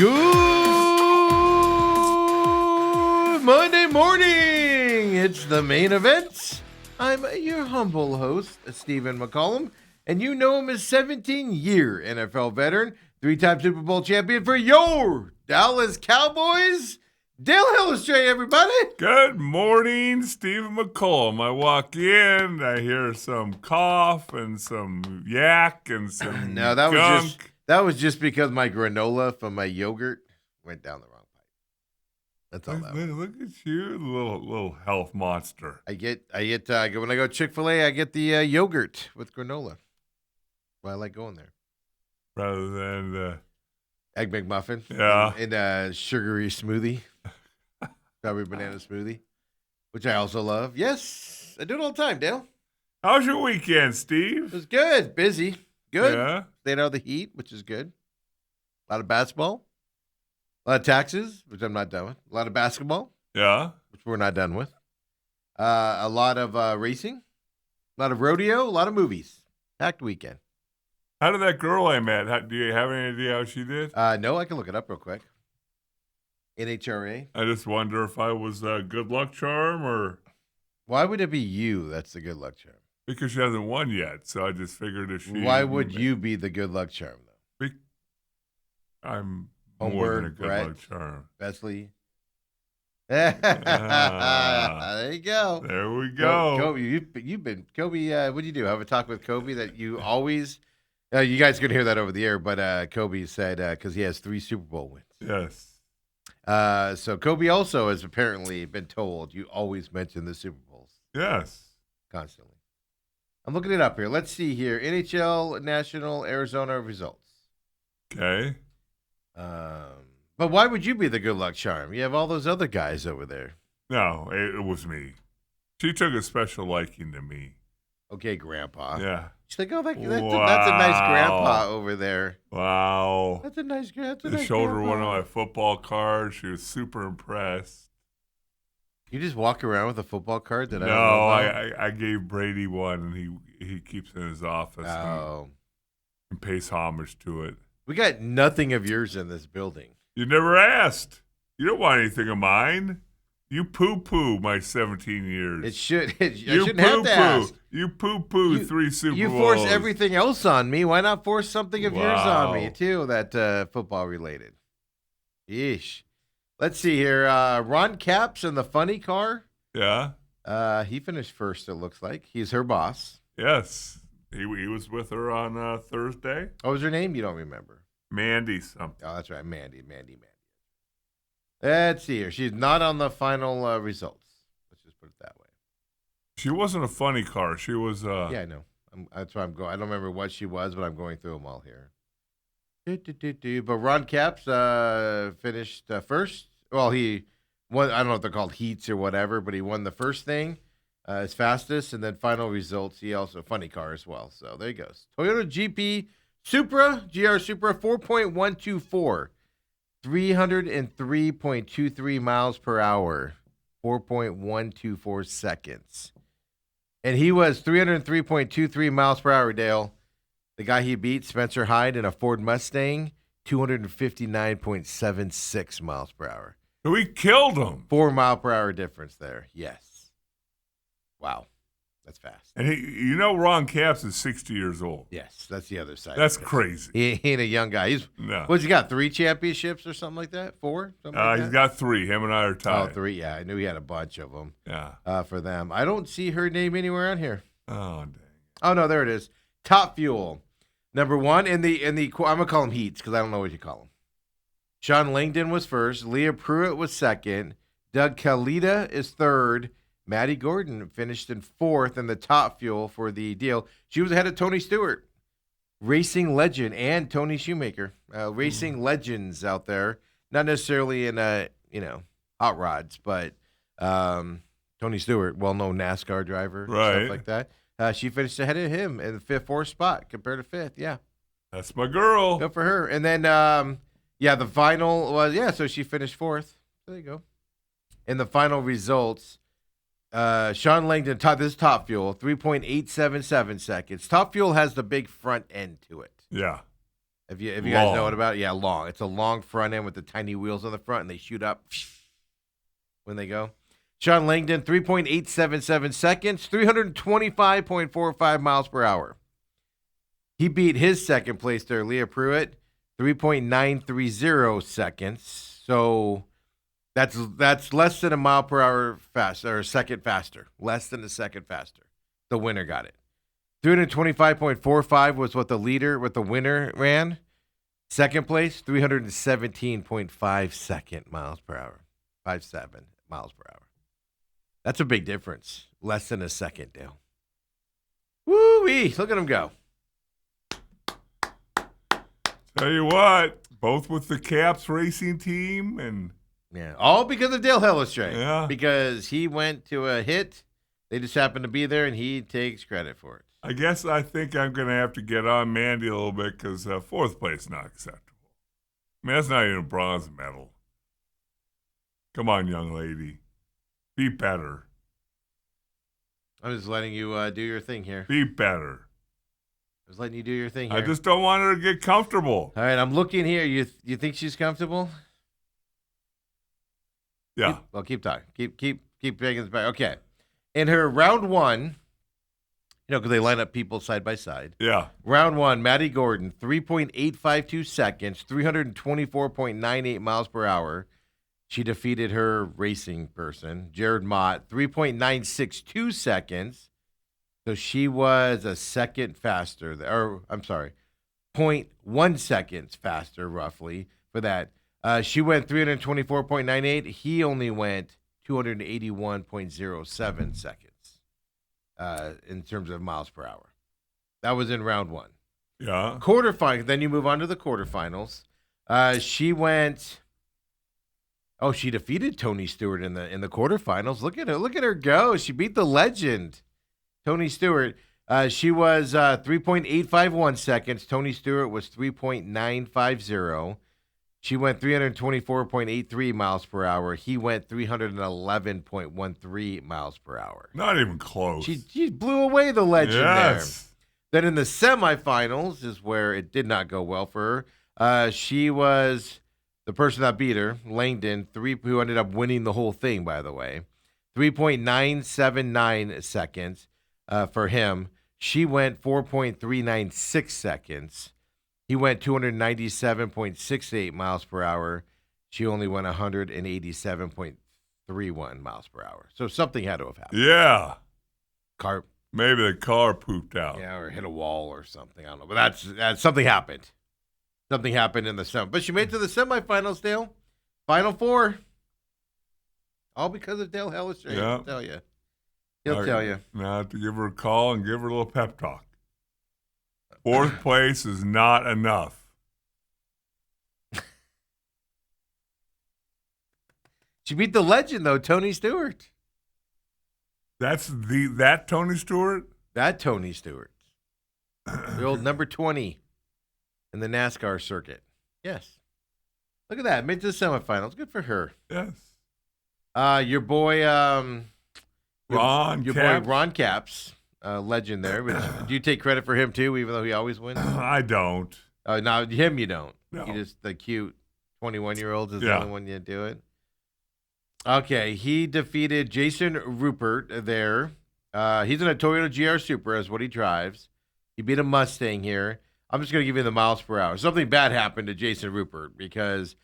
Good Monday morning. It's the main event. I'm your humble host, Stephen McCollum, and you know him as 17-year NFL veteran, 3-time Super Bowl champion for your Dallas Cowboys, Dale Hillestrate, everybody. Good morning, Stephen McCollum. I walk in, I hear some cough and some yak and some No, that was just because my granola from my yogurt went down the wrong pipe. That's all that was. Look at you, little health monster. I get when I go Chick-fil-A, I get the yogurt with granola. Well, I like going there. Rather than the Egg McMuffin. Yeah. And a sugary smoothie. Strawberry banana smoothie, which I also love. Yes, I do it all the time, Dale. How's your weekend, It Steve? was good. Busy. Good. Yeah. Stayed out of the heat, which is good. A lot of basketball. A lot of taxes, which I'm not done with. A lot of basketball, Yeah. which we're not done with. A lot of racing. A lot of rodeo. A lot of movies. Packed weekend. How did that girl I met? Do you have any idea how she did? No, I can look it up real quick. NHRA. I just wonder if I was a good luck charm or Why would it be you that's the good luck charm? because she hasn't won yet. So I just figured if she. Why would you be the good luck charm, though? I'm more than a Homeward, good Brett, luck charm. Besley. Ah. There you go. There we go. Kobe, you've been Kobe. What do you do? Have a talk with Kobe that you always. You guys can hear that over the air, but Kobe said because he has 3 Super Bowl wins. Yes. So Kobe also has apparently been told you always mention the Super Bowls Yes. constantly. I'm looking it up here. Let's see here. NHL National Arizona results. Okay. But why would you be the good luck charm? You have all those other guys over there. No, it was me. She took a special liking to me. Okay, Grandpa. Yeah. She's like, oh, that's a nice grandpa over there. Wow. That's a nice grandpa. They showed her one of my football cards. She was super impressed. You just walk around with a football card that I don't No, know about? I gave Brady one, and he keeps it in his office Oh. and pays homage to it. We got nothing of yours in this building. You never asked. You don't want anything of mine. You poo-poo my 17 years. It should. I You shouldn't have to ask. You poo-poo You- 3 Super Bowls. You force everything else on me. Why not force something of yours on me, Wow. too, that football related? Yeesh. Let's see here. Ron Capps in the funny car. Yeah. He finished first, it looks like. He's her boss. Yes. He was with her on Thursday. What was her name? You don't remember. Mandy something. Oh, that's right. Mandy. Let's see here. She's not on the final results. Let's just put it that way. She wasn't a funny car. She was Yeah, I know. That's why I'm going. I don't remember what she was, but I'm going through them all here. But Ron Capps finished first. Well, he won. I don't know if they're called heats or whatever, but he won the first thing, his fastest, and then final results. He also funny car as well. So there he goes. Toyota GP Supra, GR Supra, 4.124, 303.23 miles per hour, 4.124 seconds. And he was 303.23 miles per hour, Dale. The guy he beat, Spencer Hyde, in a Ford Mustang, 259.76 miles per hour. we killed him. 4 mile per hour difference there. Yes. Wow. That's fast. And Ron Capps is 60 years old. Yes, that's the other side. That's of it. crazy. He ain't a young guy. No. What's he got? 3 championships or something like that? 4? Something like He's that? got 3. Him and I are Oh, tied. 3. Yeah, I knew he had a bunch of them Yeah. for them. I don't see her name anywhere on here. Oh, dang. Oh no, there it is. Top Fuel, number 1 in the. I'm gonna call them heats because I don't know what you call them. Sean Langdon was first. Leah Pruitt was second. Doug Kalita is third. Maddie Gordon finished in 4th in the Top Fuel for the deal. She was ahead of Tony Stewart, racing legend, and Tony Shoemaker, racing legends out there. Not necessarily in hot rods, but Tony Stewart, well-known NASCAR driver, Right. stuff like that. She finished ahead of him in the 4th spot compared to 5th. Yeah, That's my girl. good for her. And then, the final was, so she finished 4th. There you go. In the final results, Sean Langdon, this is Top Fuel, 3.877 seconds. Top Fuel has the big front end to it. Yeah. If you guys know Long. what about it, yeah, long. It's a long front end with the tiny wheels on the front, and they shoot up when they go. Sean Langdon, 3.877 seconds, 325.45 miles per hour. He beat his second place there, Leah Pruitt, 3.930 seconds. So that's less than a mile per hour faster, or a second faster. Less than a second faster. The winner got it. 325.45 was what the winner ran. Second place, 317.5 miles per hour. 57 miles per hour. That's a big difference. Less than a second, Dale. Woo-wee. Look at him go. Tell you what, both with the Caps racing team and Yeah, all because of Dale Hellestrand. Yeah. Because he went to a hit. They just happened to be there, and he takes credit for it. I think I'm going to have to get on Mandy a little bit because fourth place is not acceptable. I mean, that's not even a bronze medal. Come on, young lady. Be better. I'm just letting you do your thing here. Be better. I was letting you do your thing here. I just don't want her to get comfortable. All right, I'm looking here. You think she's comfortable? Yeah. Keep talking. Keep taking this back. Okay. In her round one, because they line up people side by side. Yeah. Round one, Maddie Gordon, 3.852 seconds, 324.98 miles per hour. She defeated her racing person, Jared Mott, 3.962 seconds. So she was a second faster, 0.1 seconds faster, roughly, for that. She went 324.98. He only went 281.07 seconds in terms of miles per hour. That was in round one. Yeah. Quarterfinal. Then you move on to the quarterfinals. She went. Oh, she defeated Tony Stewart in the quarterfinals. Look at her! Look at her go! She beat the legend, Tony Stewart. She was 3.851 seconds. Tony Stewart was 3.950. She went 324.83 miles per hour. He went 311.13 miles per hour. Not even close. She blew away the legend Yes. there. Then in the semifinals is where it did not go well for her. She was the person that beat her, Langdon, who ended up winning the whole thing, by the way. 3.979 seconds for him. She went 4.396 seconds. He went 297.68 miles per hour. She only went 187.31 miles per hour. So something had to have happened. Yeah. Car, Maybe the car pooped out. yeah, or hit a wall or something. I don't know, but that's something happened. Something happened in the sem. But she made it to the semifinals, Dale. Final four. All because of Dale Hellestrand. Yeah. He'll tell you. He'll tell you. Now I have to give her a call and give her a little pep talk. Fourth place is not enough. She beat the legend, though, Tony Stewart. That's that Tony Stewart? That Tony Stewart. The old number 20 in the NASCAR circuit. Yes. Look at that. Made it to the semifinals. Good for her. Yes. Your boy, Ron your Capps. boy Ron Capps, legend there. Which, do you take credit for him too, even though he always wins? I don't. No, him you don't. No. You just the cute 21-year-olds is the Yeah. only one you do it. Okay, he defeated Jason Rupert there. He's in a Toyota GR Supra, is what he drives. He beat a Mustang here. I'm just going to give you the miles per hour. Something bad happened to Jason Rupert because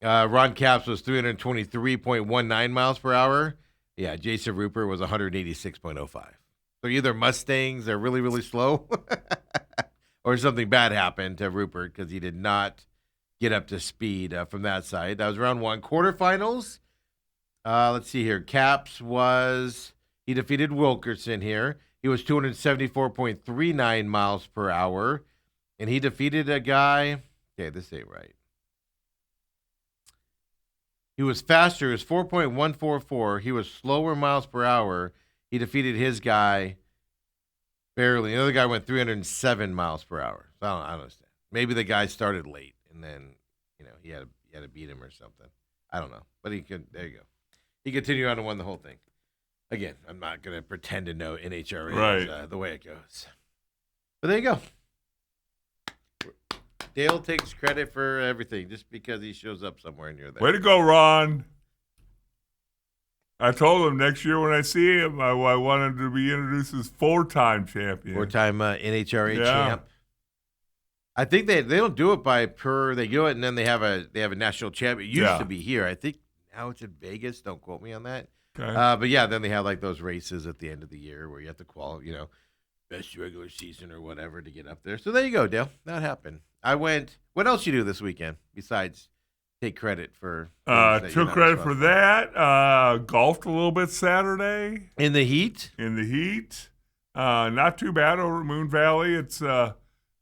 Ron Capps was 323.19 miles per hour. Yeah, Jason Rupert was 186.05. So either Mustangs are really, really slow or something bad happened to Rupert because he did not get up to speed from that side. That was round one. Quarterfinals. Let's see here. Capps he defeated Wilkerson here. He was 274.39 miles per hour. And he defeated a guy. Okay, this ain't right. He was faster. He was 4.144. He was slower miles per hour. He defeated his guy barely. The other guy went 307 miles per hour. So I don't understand. Maybe the guy started late and then, he had to beat him or something. I don't know. But there you go. He continued on and won the whole thing. Again, I'm not going to pretend to know NHRA Right. the way it goes. But there you go. Dale takes credit for everything just because he shows up somewhere near there. Way to go, Ron. I told him next year when I see him, I want him to be introduced as 4-time champion. 4-time NHRA Yeah. champ. I think they don't do it by per. They do it and then they have a national champ. It used to be here. I think now it's in Vegas. Don't quote me on that. Okay. But yeah, then they have like those races at the end of the year where you have to qualify, best regular season or whatever to get up there. So there you go, Dale. That happened. I went. What else you do this weekend besides take credit for? Took credit for that. Golfed a little bit Saturday In the heat. in the heat. Not too bad over at Moon Valley. It's a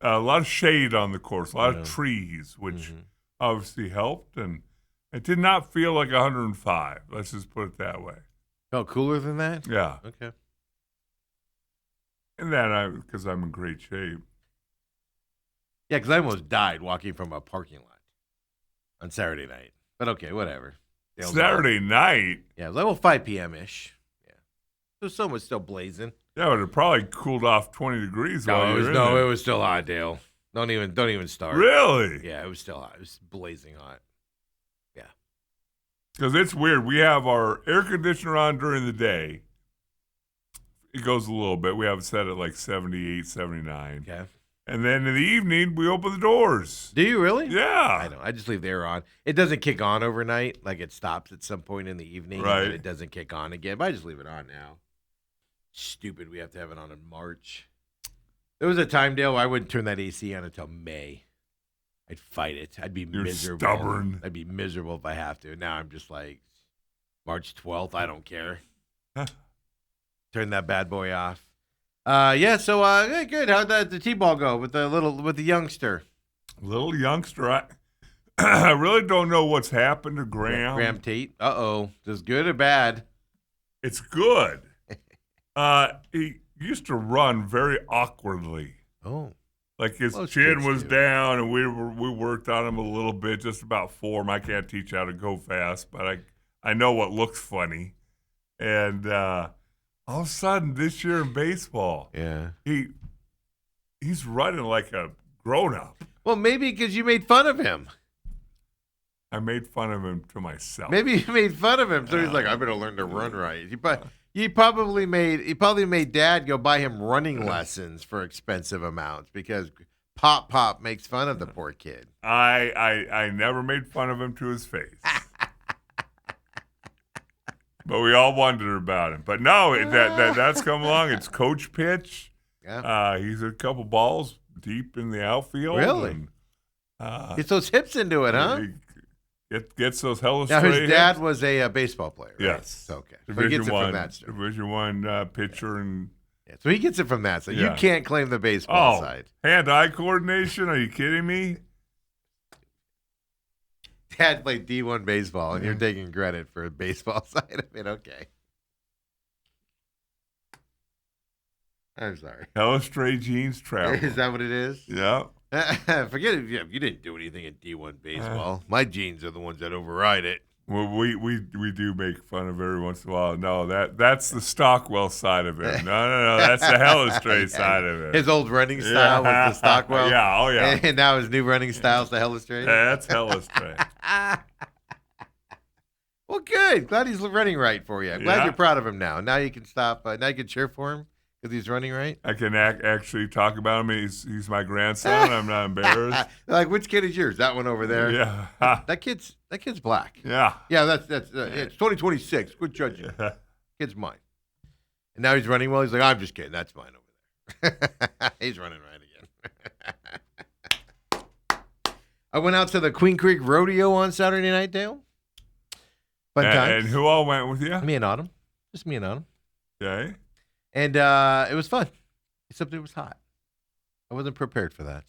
lot of shade on the course, a lot of trees, which obviously helped. And it did not feel like 105. Let's just put it that way. Felt cooler than that. Yeah. Okay. And then because I'm in great shape. Yeah, because I almost died walking from a parking lot on Saturday night. But okay, whatever. Dale's Saturday night? Yeah, it was like 5 p.m. ish. Yeah, the sun was still blazing. Yeah, but it probably cooled off 20 degrees while you were in there. It was still hot, Dale. Don't even start. Really? Yeah, it was still hot. It was blazing hot. Yeah. Because it's weird. We have our air conditioner on during the day. It goes a little bit. We have it set at like 78, 79. Okay. And then in the evening, we open the doors. Do you really? Yeah. I know. I just leave the air on. It doesn't kick on overnight. Like it stops at some point in the evening. Right. And it doesn't kick on again. But I just leave it on now. Stupid. We have to have it on in March. There was a time, Dale, I wouldn't turn that AC on until May. I'd fight it. I'd be You're miserable. stubborn. I'd be miserable if I have to. Now I'm just like, March 12th, I don't care. Turn that bad boy off. Yeah, so good. How'd the T-ball go with the youngster? Little youngster. I really don't know what's happened to Graham. Graham Tate. Uh-oh. Is this good or bad? It's good. He used to run very awkwardly. Oh. Like his Most chin kids was do. down, and we worked on him a little bit, just about form. I can't teach how to go fast, but I know what looks funny. And all of a sudden, this year in baseball, Yeah. he's running like a grown-up. Well, maybe because you made fun of him. I made fun of him to myself. Maybe you made fun of him, so he's like, I better learn to run right. He probably made Dad go buy him running lessons for expensive amounts because Pop makes fun of the poor kid. I never made fun of him to his face. But we all wondered about him. But no, that's come along. It's coach pitch. Yeah. He's a couple balls deep in the outfield. Really? And, Gets those hips into it, huh? he gets those hella Now straight his dad hits. was a baseball player, right? Yes. Okay. So he gets it from that. Division One pitcher and Yeah, so he gets it from that. So you Yeah. can't claim the baseball side. hand-eye coordination. Are you kidding me? Dad played D1 baseball, and you're taking credit for the baseball side of it. Okay. I'm sorry. Hella stray jeans travel. Is that what it is? Yeah. Forget it. Yeah, you didn't do anything in D1 baseball. My genes are the ones that override it. Well, we do make fun of every once in a while. No, that's the Stockwell side of it. No, that's the hella straight side of it. His old running style was the Stockwell. Yeah, oh yeah. And now his new running style is the Hella Straight. That's hella straight. Well, good. Glad he's running right for you. Glad Yeah. you're proud of him now. Now you can stop. Now you can cheer for him because he's running right. I can actually talk about him. He's my grandson. I'm not embarrassed. Like, which kid is yours? That one over there. Yeah. That kid's black. Yeah. Yeah, that's it's 2026. Good judging. Kid's mine. And now he's running well. He's like, I'm just kidding. That's mine over there. He's running right again. I went out to the Queen Creek Rodeo on Saturday night, Dale. Fun times. And who all went with you? Me and Autumn. Just me and Autumn. Okay. And it was fun, except it was hot. I wasn't prepared for that.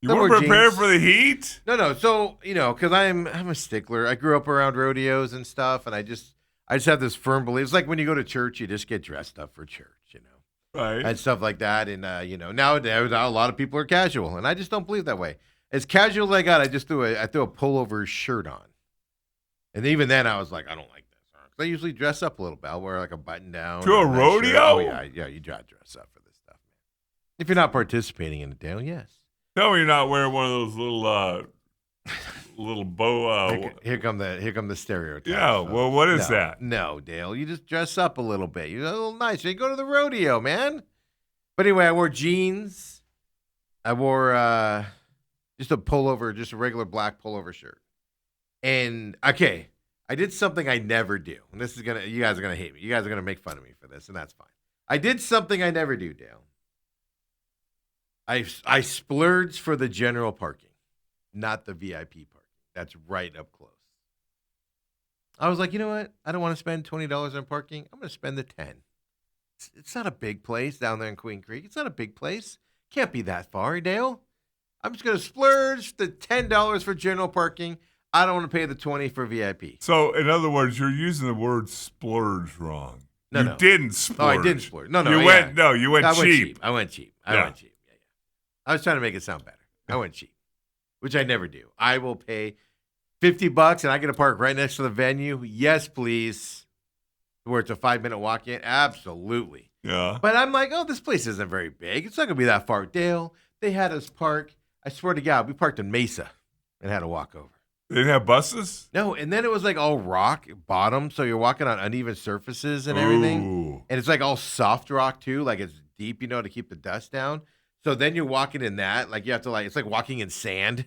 You No weren't more prepared jeans. for the heat? No. So, because I'm a stickler. I grew up around rodeos and stuff, and I just have this firm belief. It's like when you go to church, you just get dressed up for church, Right. and stuff like that. And, nowadays, a lot of people are casual, and I just don't believe that way. As casual as I got, I threw a pullover shirt on. And even then, I was like, I don't like this. I usually dress up a little bit. I'll wear like a button down. To a nice shirt. rodeo? Oh, yeah. You got to dress up for this stuff, man. If you're not participating in it, Dale, yes. Tell me you're not wearing one of those little bow. Here come the stereotypes. Yeah, folks. well, what is No, that? No, Dale, you just dress up a little bit. You're a little nice. You go to the rodeo, man. But anyway, I wore jeans. I wore just a pullover, just a regular black pullover shirt. And okay, I did something I never do. And this is you guys are gonna hate me. You guys are gonna make fun of me for this, and that's fine. I did something I never do, Dale. I splurged for the general parking, not the VIP parking. That's right up close. I was like, you know what? I don't want to spend $20 on parking. I'm going to spend the 10. It's not a big place down there in Queen Creek. It's not a big place. Can't be that far, Dale. I'm just going to splurge the $10 for general parking. I don't want to pay the 20 for VIP. So, in other words, you're using the word splurge wrong. You didn't splurge. Oh, I didn't splurge. No, you went cheap. I went cheap. I went cheap. Yeah. I was trying to make it sound better. I went cheap, which I never do. I will pay $50 and I get to park right next to the venue. Yes, please. Where it's a 5-minute walk in. Absolutely. Yeah. But I'm like, oh, this place isn't very big. It's not going to be that far. Dale, they had us park. I swear to God, we parked in Mesa and had to walk over. They didn't have buses? No, and then it was like all rock bottom, so you're walking on uneven surfaces and everything. Ooh. And it's like all soft rock too, like it's deep, to keep the dust down. So then you're walking in that, like you have to it's like walking in sand.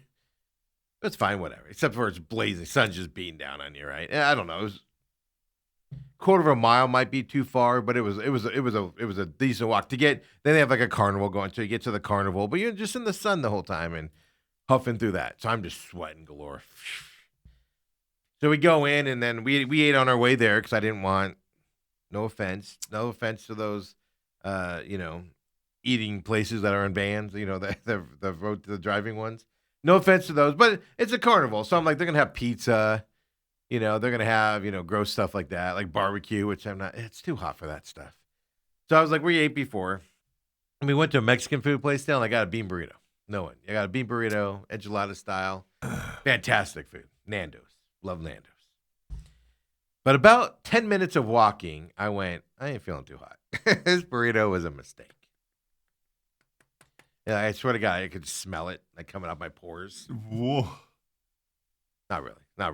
It's fine, whatever. Except for it's blazing, sun's just beating down on you, right? I don't know. It was quarter of a mile might be too far, but it was a decent walk to get. Then they have like a carnival going, so you get to the carnival, but you're just in the sun the whole time and huffing through that. So I'm just sweating galore. So we go in, and then we ate on our way there because I didn't want. No offense to those, eating places that are in vans. The driving ones. No offense to those, but it's a carnival, so I'm like, they're gonna have pizza. They're gonna have gross stuff like that, like barbecue, which I'm not. It's too hot for that stuff. So I was like, we ate before, and we went to a Mexican food place down. I got a bean burrito. No one. I got a bean burrito, enchilada style. Fantastic food. Nando's. Love Nando's. But about 10 minutes of walking, I went, I ain't feeling too hot. This burrito was a mistake. Yeah, I swear to God, I could smell it like coming out my pores. Whoa. Not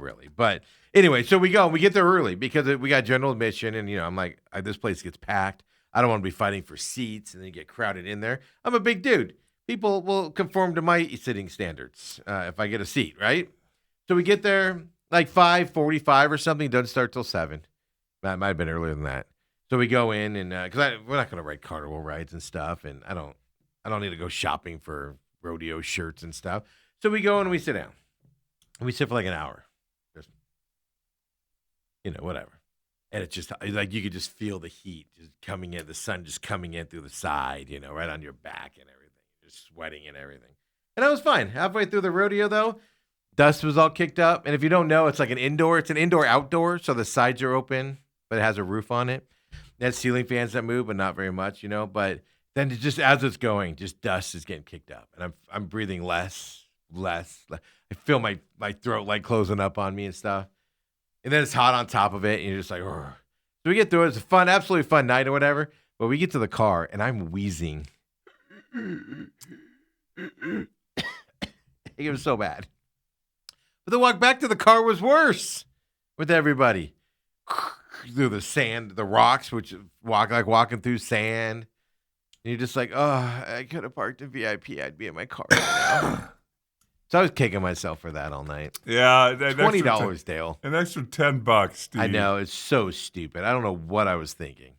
really. But anyway, so we get there early because we got general admission, and I'm like, this place gets packed. I don't want to be fighting for seats and then get crowded in there. I'm a big dude. People will conform to my sitting standards if I get a seat, right? So we get there like 5:45 or something. Doesn't start till 7. That might have been earlier than that. So we go in, and because we're not going to ride carnival rides and stuff, and I don't need to go shopping for rodeo shirts and stuff. So we go and we sit down. And we sit for like an hour. Just, whatever. And it's just like you could just feel the heat just coming in, the sun just coming in through the side, right on your back and everything. Just sweating and everything. And I was fine. Halfway through the rodeo, though, dust was all kicked up. And if you don't know, it's like an indoor-outdoor. So the sides are open, but it has a roof on it. It has ceiling fans that move, but not very much, But then just as it's going, just dust is getting kicked up. And I'm breathing less. I feel my throat like closing up on me and stuff. And then it's hot on top of it, and you're just like, ugh. So we get through it. It's a fun, absolutely fun night or whatever. But we get to the car, and I'm wheezing. It was so bad. But the walk back to the car was worse with everybody. Through the sand, the rocks, which walking through sand. And you're just like, oh, I could have parked in VIP. I'd be in my car right now. So I was kicking myself for that all night. Yeah. $20, Dale. An extra $10, Steve. I know. It's so stupid. I don't know what I was thinking.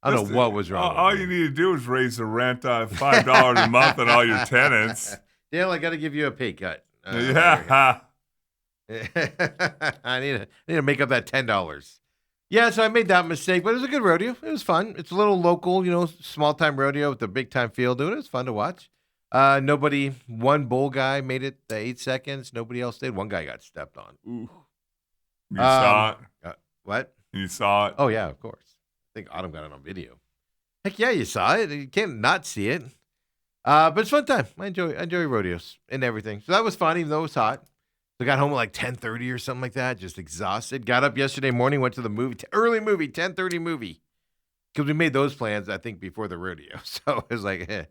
I don't know what was wrong. All you need to do is raise the rent $5 a month on all your tenants. Dale, I got to give you a pay cut. Yeah. I need to make up that $10. Yeah, so I made that mistake, but it was a good rodeo. It was fun. It's a little local, small time rodeo with a big time feel to it. It was fun to watch. One bull guy made it the 8 seconds. Nobody else did. One guy got stepped on. Ooh. You saw it? What? You saw it? Oh, yeah, of course. I think Autumn got it on video. Heck yeah, you saw it. You can't not see it. But it's a fun time. I enjoy rodeos and everything. So that was fun, even though it was hot. So I got home at like 10:30 or something like that, just exhausted. Got up yesterday morning, went to the movie, early movie, 10:30 movie. Because we made those plans, I think, before the rodeo. So it was like,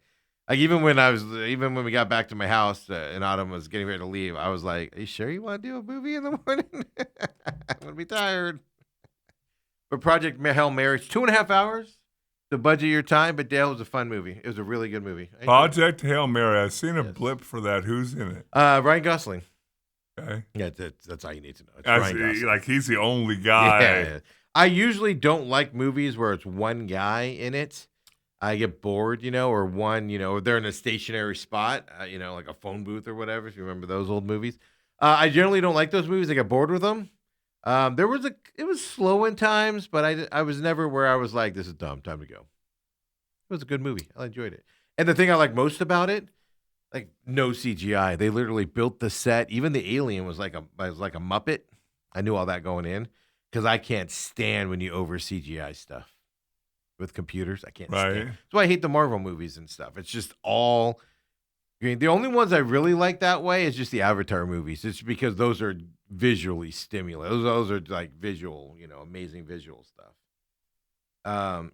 Like even when we got back to my house and Autumn was getting ready to leave, I was like, "Are you sure you want to do a movie in the morning? I'm gonna be tired." But Project Hail Mary, it's 2.5 hours to budget your time. But Dale, was a fun movie. It was a really good movie. I enjoyed it. Project Hail Mary. I've seen a Yes. blip for that. Who's in it? Ryan Gosling. Okay. Yeah, that's all you need to know. It's I Ryan see, Gosling. like he's the only guy. Yeah. I usually don't like movies where it's one guy in it. I get bored, or one, or they're in a stationary spot, like a phone booth or whatever, if you remember those old movies. I generally don't like those movies. I get bored with them. It was slow in times, but I was never where I was like, this is dumb, time to go. It was a good movie. I enjoyed it. And the thing I like most about it, like no CGI. They literally built the set. Even the alien was like a Muppet. I knew all that going in because I can't stand when you over CGI stuff with computers. I can't stand. That's why I hate the Marvel movies and stuff. It's just all green. The only ones I really like that way is just the Avatar movies. It's because those are visually stimulating. Those are like visual, amazing visual stuff,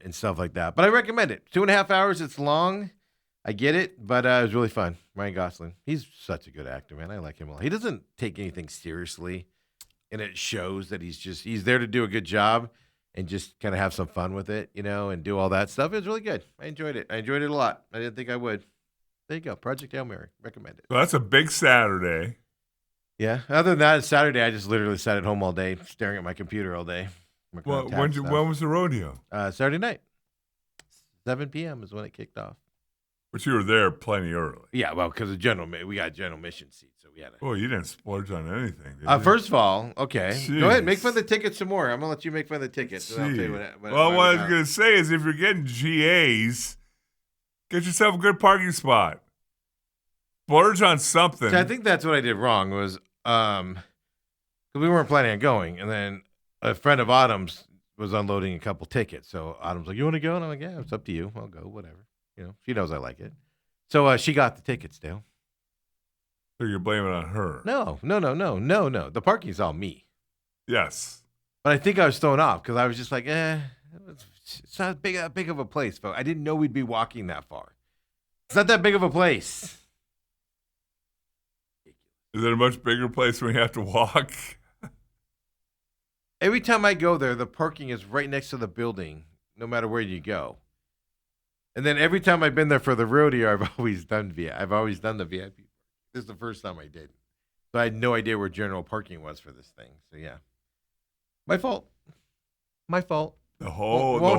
and stuff like that. But I recommend it. 2.5 hours. It's long. I get it, but it was really fun. Ryan Gosling. He's such a good actor, man. I like him a lot. He doesn't take anything seriously, and it shows that he's there to do a good job and just kind of have some fun with it, and do all that stuff. It was really good. I enjoyed it. I enjoyed it a lot. I didn't think I would. There you go. Project Hail Mary. Recommend it. So that's a big Saturday. Yeah. Other than that, Saturday, I just literally sat at home all day, staring at my computer all day. Well, when was the rodeo? Saturday night. 7 p.m. is when it kicked off. But you were there plenty early. Yeah, well, because we got general mission seats, so we had to. Well, you didn't splurge on anything, did you? First of all, okay. Jeez. Go ahead, make fun of the tickets some more. I'm gonna let you make fun of the tickets. And I'll tell you what I was gonna say is, if you're getting GAs, get yourself a good parking spot. Splurge on something. See, I think that's what I did wrong. Was 'cause we weren't planning on going, and then a friend of Autumn's was unloading a couple tickets. So Autumn's like, "You want to go?" And I'm like, "Yeah, it's up to you. I'll go. Whatever." She knows I like it. So she got the tickets, Dale. So you're blaming it on her? No. The parking's all me. Yes. But I think I was thrown off because I was just like, it's not that big of a place, folks. I didn't know we'd be walking that far. It's not that big of a place. Is it a much bigger place when you have to walk? Every time I go there, the parking is right next to the building, no matter where you go. And then every time I've been there for the rodeo, I've always done the VIP. This is the first time I did. So I had no idea where general parking was for this thing. So yeah, my fault. Won't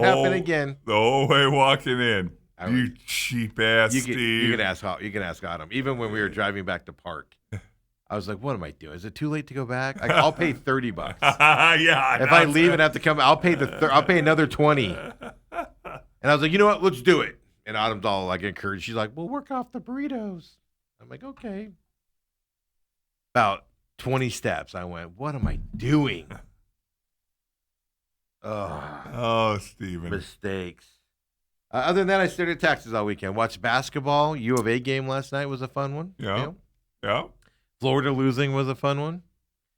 happen again. The whole way walking in. You cheap ass Steve. You can ask Autumn. Even when we were driving back to park, I was like, "What am I doing? Is it too late to go back? I'll pay $30. Yeah. If I leave and have to come, I'll pay another $20." And I was like, "You know what? Let's do it." And Autumn's all like encouraged. She's like, "We'll work off the burritos." I'm like, "Okay." About 20 steps, I went, "What am I doing?" Oh, Steven. Mistakes. Other than that, I stared at taxes all weekend. Watched basketball. U of A game last night was a fun one. Yeah. Florida losing was a fun one.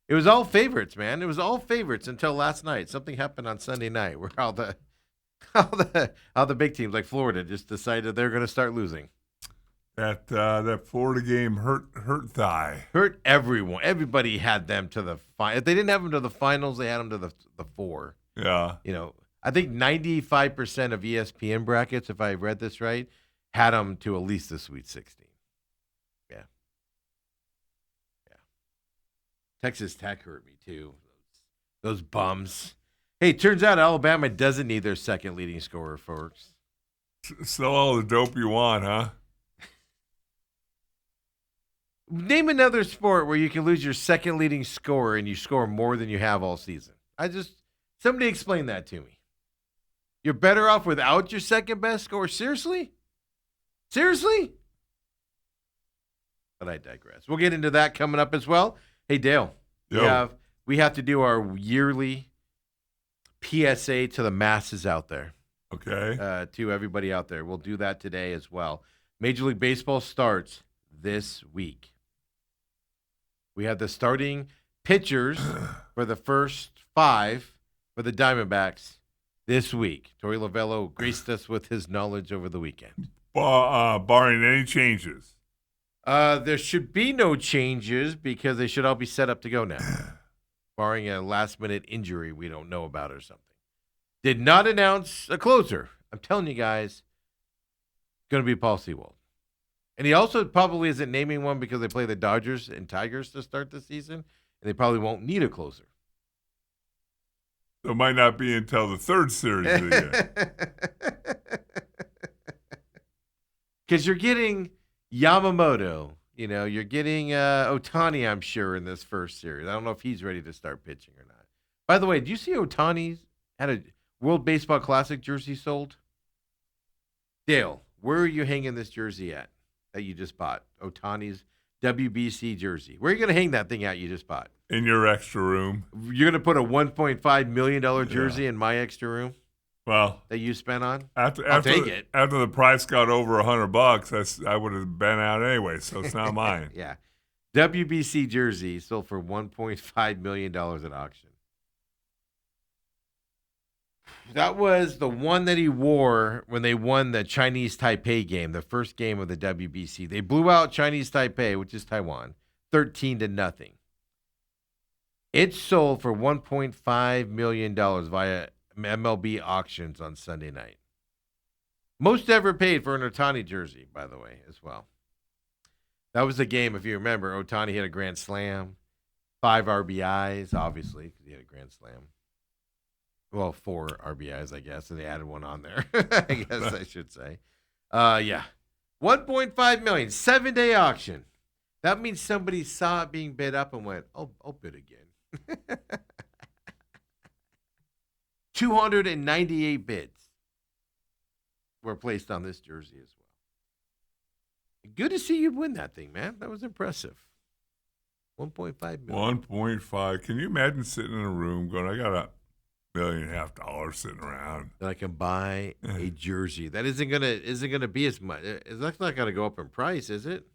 It was all favorites, man. It was all favorites until last night. Something happened on Sunday night where all the big teams like Florida just decided they're going to start losing. That Florida game hurt thigh. Hurt everyone. Everybody had them to the final. If they didn't have them to the finals, they had them to the four. Yeah. I think 95% of ESPN brackets, if I read this right, had them to at least the Sweet 16. Yeah. Texas Tech hurt me too. Those bums. Hey, turns out Alabama doesn't need their second leading scorer, folks. Sell all the dope you want, huh? Name another sport where you can lose your second leading scorer and you score more than you have all season. Somebody explain that to me. You're better off without your second best scorer? Seriously? But I digress. We'll get into that coming up as well. Hey, Dale. We have to do our yearly PSA to the masses out there. Okay. To everybody out there. We'll do that today as well. Major League Baseball starts this week. We have the starting pitchers for the first 5 for the Diamondbacks this week. Torey Lovello graced us with his knowledge over the weekend. barring any changes. There should be no changes because they should all be set up to go now, barring a last-minute injury we don't know about or something. Did not announce a closer. I'm telling you guys, it's going to be Paul Sewald. And he also probably isn't naming one because they play the Dodgers and Tigers to start the season, and they probably won't need a closer. So it might not be until the third series of the year. Because you're getting Yamamoto, you're getting Ohtani, I'm sure, in this first series. I don't know if he's ready to start pitching or not. By the way, do you see Ohtani had a World Baseball Classic jersey sold? Dale, where are you hanging this jersey at that you just bought? Ohtani's WBC jersey. Where are you going to hang that thing at you just bought? In your extra room. You're going to put a $1.5 million jersey in my extra room? Well, that you spent on? I'll take it. After the price got over $100, I would have been out anyway, so it's not mine. Yeah. WBC jersey sold for $1.5 million at auction. That was the one that he wore when they won the Chinese Taipei game, the first game of the WBC. They blew out Chinese Taipei, which is Taiwan, 13-0. It sold for $1.5 million via MLB auctions on Sunday night. Most ever paid for an Ohtani jersey, by the way, as well. That was the game, if you remember. Ohtani hit a grand slam, 5 RBIs, obviously, because he had a grand slam. Well, 4 RBIs, I guess, and they added one on there, I guess I should say. Yeah. $1.5 million, 7-day auction. That means somebody saw it being bid up and went, I'll bid again. 298 bids were placed on this jersey as well. Good to see you win that thing, man. That was impressive. $1.5 million. 1.5. Can you imagine sitting in a room going, I got $1.5 million sitting around that I can buy a jersey that isn't gonna be as much. That's not gonna go up in price, is it?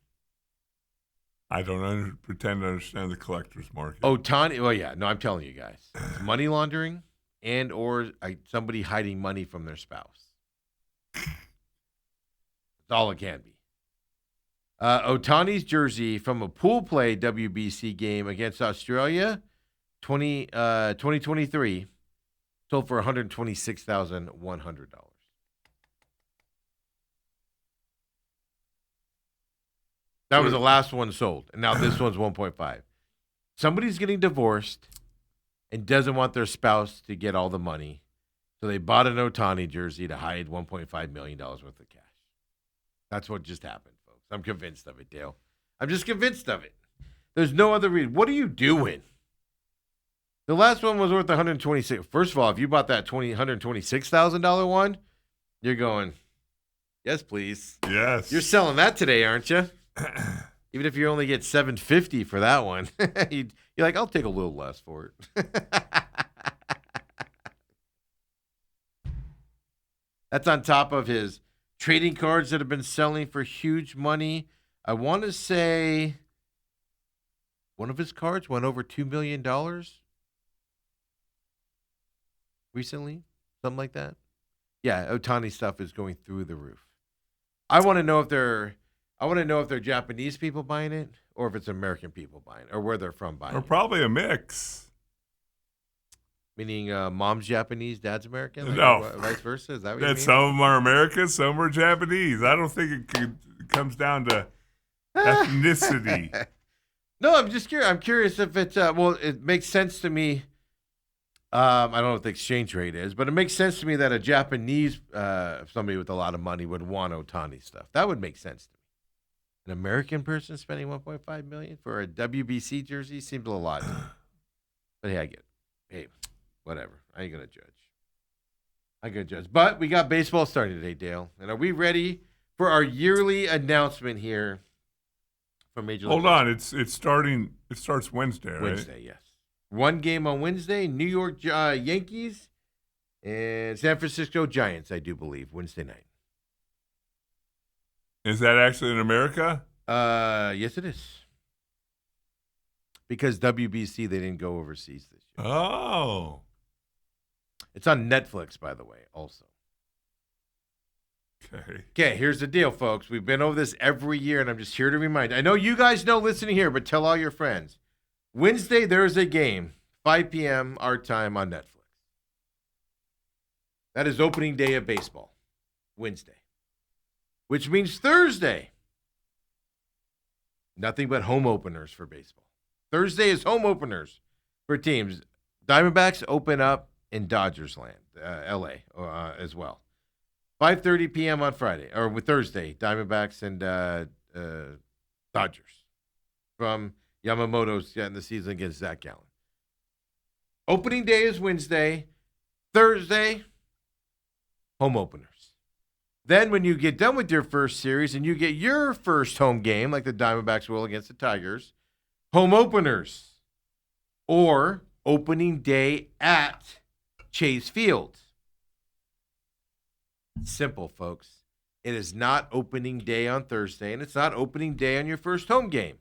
I don't pretend to understand the collector's market. Ohtani. Well, yeah. No, I'm telling you guys, it's money laundering and or somebody hiding money from their spouse. That's all it can be. Ohtani's jersey from a pool play WBC game against Australia, 2023. Sold for $126,100. That was the last one sold, and now this one's 1.5. Somebody's getting divorced and doesn't want their spouse to get all the money, so they bought an Ohtani jersey to hide $1.5 million worth of cash. That's what just happened, folks. I'm convinced of it, Dale. I'm just convinced of it. There's no other reason. What are you doing? The last one was worth $126,000. First of all, if you bought that $126,000 one, you're going, yes, please. Yes. You're selling that today, aren't you? Even if you only get $750 for that one, you're like, I'll take a little less for it. That's on top of his trading cards that have been selling for huge money. I want to say one of his cards went over $2 million. Recently, something like that. Yeah, Ohtani stuff is going through the roof. I want to know if they're Japanese people buying it or if it's American people buying it or where they're from buying or it. Probably a mix. Meaning mom's Japanese, dad's American? Like, no. Vice versa? Is that what you mean? Some of them are American, some are Japanese. I don't think it comes down to ethnicity. No, I'm just curious. I'm curious if it's, it makes sense to me. I don't know what the exchange rate is, but it makes sense to me that a Japanese, somebody with a lot of money would want Ohtani stuff. That would make sense to me. An American person spending $1.5 million for a WBC jersey seems a lot. But hey, I get it. Hey, whatever. I ain't gonna judge. But we got baseball starting today, Dale. And are we ready for our yearly announcement here from Major League? Hold on, it's starting. It starts Wednesday, right? Wednesday, yes. One game on Wednesday, New York Yankees and San Francisco Giants, I do believe, Wednesday night. Is that actually in America? Yes, it is. Because WBC, they didn't go overseas this year. Oh. It's on Netflix, by the way, also. Okay, here's the deal, folks. We've been over this every year, and I'm just here to remind. I know you guys know listening here, but tell all your friends. Wednesday, there's a game, 5 p.m. our time on Netflix. That is opening day of baseball, Wednesday. Which means Thursday, nothing but home openers for baseball. Thursday is home openers for teams. Diamondbacks open up in Dodgers land, L.A. As well. 5:30 p.m. on Friday, or with Thursday, Diamondbacks and Dodgers from Yamamoto's getting the season against Zach Gallen. Opening day is Wednesday. Thursday, home openers. Then when you get done with your first series and you get your first home game, like the Diamondbacks will against the Tigers, home openers. Or opening day at Chase Field. Simple, folks. It is not opening day on Thursday, and it's not opening day on your first home game.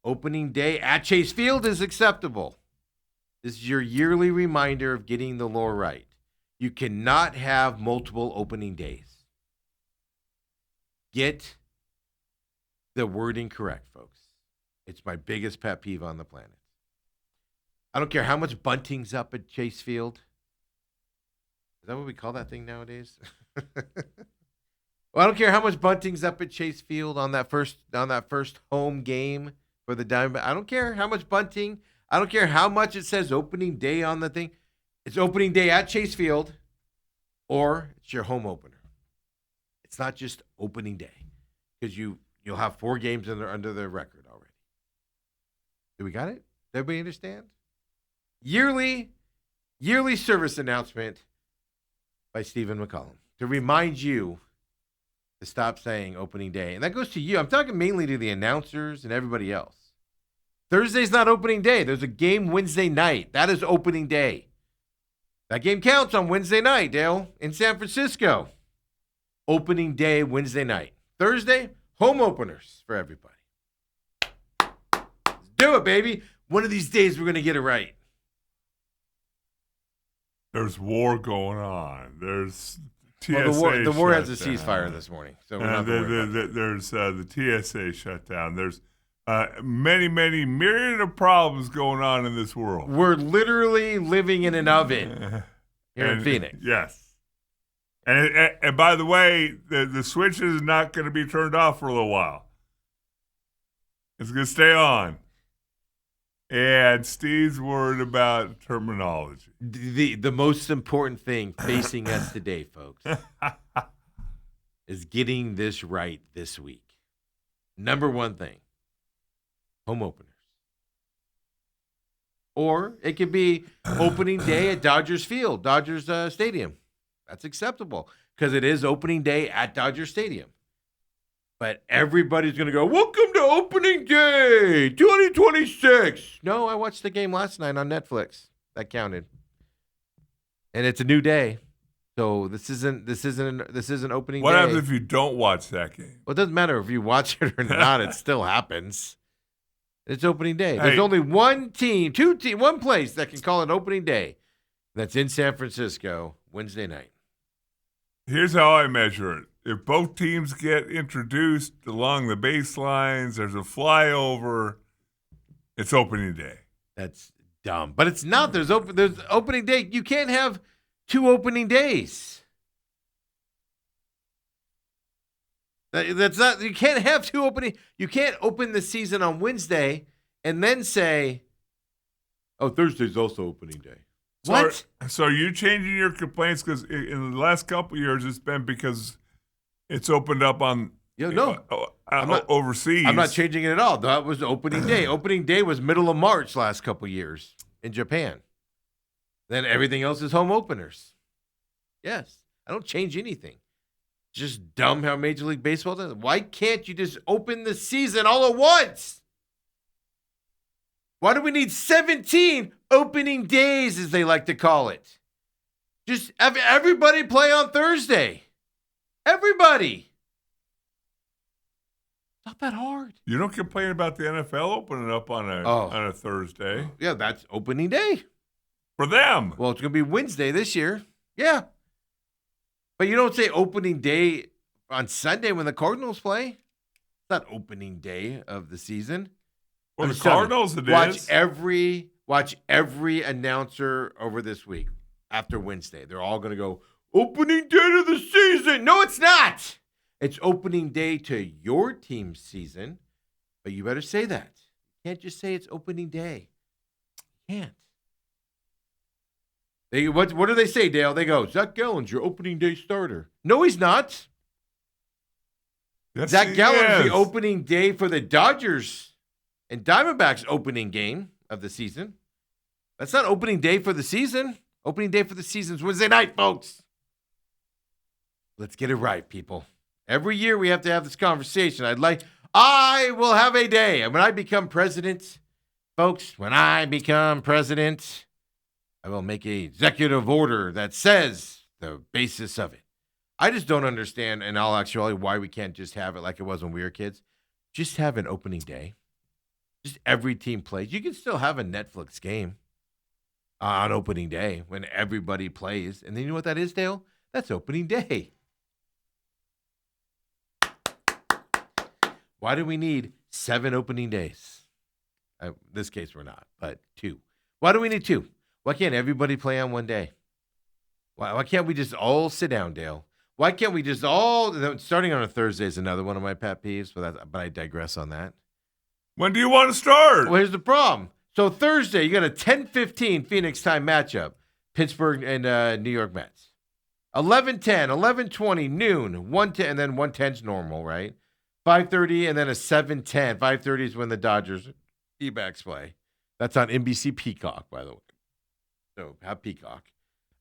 Opening day at Chase Field is acceptable. This is your yearly reminder of getting the lore right. You cannot have multiple opening days. Get the wording correct, folks. It's my biggest pet peeve on the planet. I don't care how much bunting's up at Chase Field. Is that what we call that thing nowadays? Well, I don't care how much bunting's up at Chase Field on that first home game for the Diamondbacks. I don't care how much bunting. I don't care how much it says opening day on the thing. It's opening day at Chase Field, or it's your home opener. It's not just opening day, because you'll have 4 games under the record already. Do we got it? Does everybody understand? Yearly service announcement by Stephen McCollum to remind you to stop saying opening day. And that goes to you. I'm talking mainly to the announcers and everybody else. Thursday's not opening day. There's a game Wednesday night. That is opening day. That game counts on Wednesday night, Dale, in San Francisco. Opening day Wednesday night. Thursday, home openers for everybody. Let's do it, baby. One of these days we're going to get it right. There's war going on. There's TSA. Well, the war has a ceasefire this morning, so we're not there's the TSA shut down. There's many myriad of problems going on in this world. We're literally living in an oven here in Phoenix. Yes. And by the way, the switch is not going to be turned off for a little while. It's going to stay on. And Steve's worried about terminology. The most important thing facing us today, folks, is getting this right this week. Number one thing, home openers. Or it could be opening day at Dodgers Field, Dodgers Stadium. That's acceptable because it is opening day at Dodger Stadium. But everybody's going to go, welcome to opening day 2026. No, I watched the game last night on Netflix. That counted. And it's a new day. So this isn't opening day. What happens if you don't watch that game? Well, it doesn't matter if you watch it or not. It still happens. It's opening day. There's only one place that can call it opening day. That's in San Francisco, Wednesday night. Here's how I measure it. If both teams get introduced along the baselines, there's a flyover, it's opening day. That's dumb. But it's not. There's opening day. You can't have 2 opening days. That's not. You can't have 2 opening. You can't open the season on Wednesday and then say, "Oh, Thursday's also opening day." What? So are you changing your complaints because in the last couple of years it's been because it's opened up on overseas? I'm not changing it at all. That was opening day. Opening day was middle of March last couple of years in Japan. Then everything else is home openers. Yes, I don't change anything. Just dumb how Major League Baseball does it. Why can't you just open the season all at once? Why do we need 17 opening days, as they like to call it? Just have everybody play on Thursday. Everybody. Not that hard. You don't complain about the NFL opening up on a Thursday. Yeah, that's opening day. For them. Well, it's going to be Wednesday this year. Yeah. But you don't say opening day on Sunday when the Cardinals play. It's not opening day of the season. For I'm the just telling you, Cardinals, it watch is. watch every announcer over this week after Wednesday. They're all going to go, opening day to the season. No, it's not. It's opening day to your team's season, but you better say that. You can't just say it's opening day. You can't. What do they say, Dale? They go, Zach Gallen's your opening day starter. No, he's not. Yes, Zach he Gallen's is. the opening day for the Dodgers and Diamondbacks opening game of the season. That's not opening day for the season. Opening day for the season is Wednesday night, folks. Let's get it right, people. Every year we have to have this conversation. I will have a day. And when I become president, folks, when I become president, I will make an executive order that says the basis of it. I just don't understand, in all actuality, why we can't just have it like it was when we were kids. Just have an opening day. Just every team plays. You can still have a Netflix game on opening day when everybody plays. And then you know what that is, Dale? That's opening day. Why do we need 7 opening days? In this case, we're not, but 2. Why do we need 2? Why can't everybody play on one day? Why can't we just all sit down, Dale? Why can't we just all, starting on a Thursday is another one of my pet peeves, but I digress on that. When do you want to start? Well, here's the problem. So Thursday, you got a 10:15 Phoenix time matchup, Pittsburgh and New York Mets. 11:10, 11:20, noon, 1:10, and then 1:10's normal, right? 5:30, and then a 7:10. 5:30 is when the Dodgers D-backs play. That's on NBC Peacock, by the way. So have Peacock.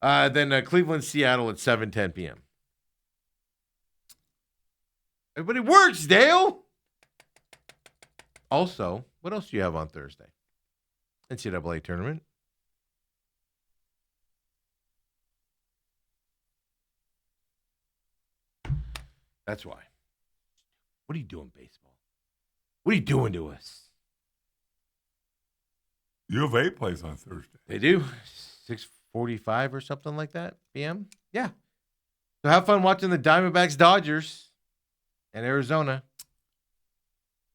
Then Cleveland, Seattle at 7:10 p.m. Everybody works, Dale. Also, what else do you have on Thursday? NCAA tournament. That's why. What are you doing, baseball? What are you doing to us? U of A plays on Thursday. They do. 6:45 or something like that p.m. Yeah. So have fun watching the Diamondbacks, Dodgers, and Arizona.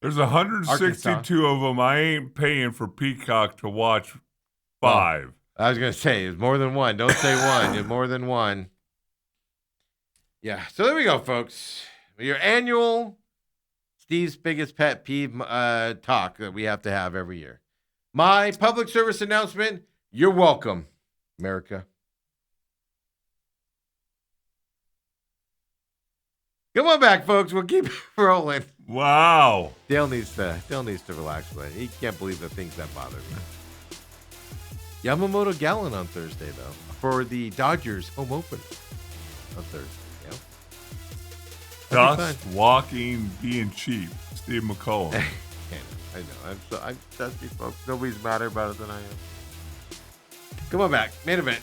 There's 162 Arkansas. of them. I ain't paying for Peacock to watch 5. I was going to say, it's more than one. Don't say one. It's more than one. Yeah. So there we go, folks. Your annual Steve's biggest pet peeve talk that we have to have every year. My public service announcement, you're welcome, America. Come on back, folks. We'll keep rolling. Wow. Dale needs to relax with it. He can't believe the things that bother me. Yamamoto Gallen on Thursday, though, for the Dodgers home opener on Thursday. Yeah. Dust, walking, being cheap. Steve McCullum. I know. I'm dusty, folks. Nobody's madder about it than I am. Come on back. Main event.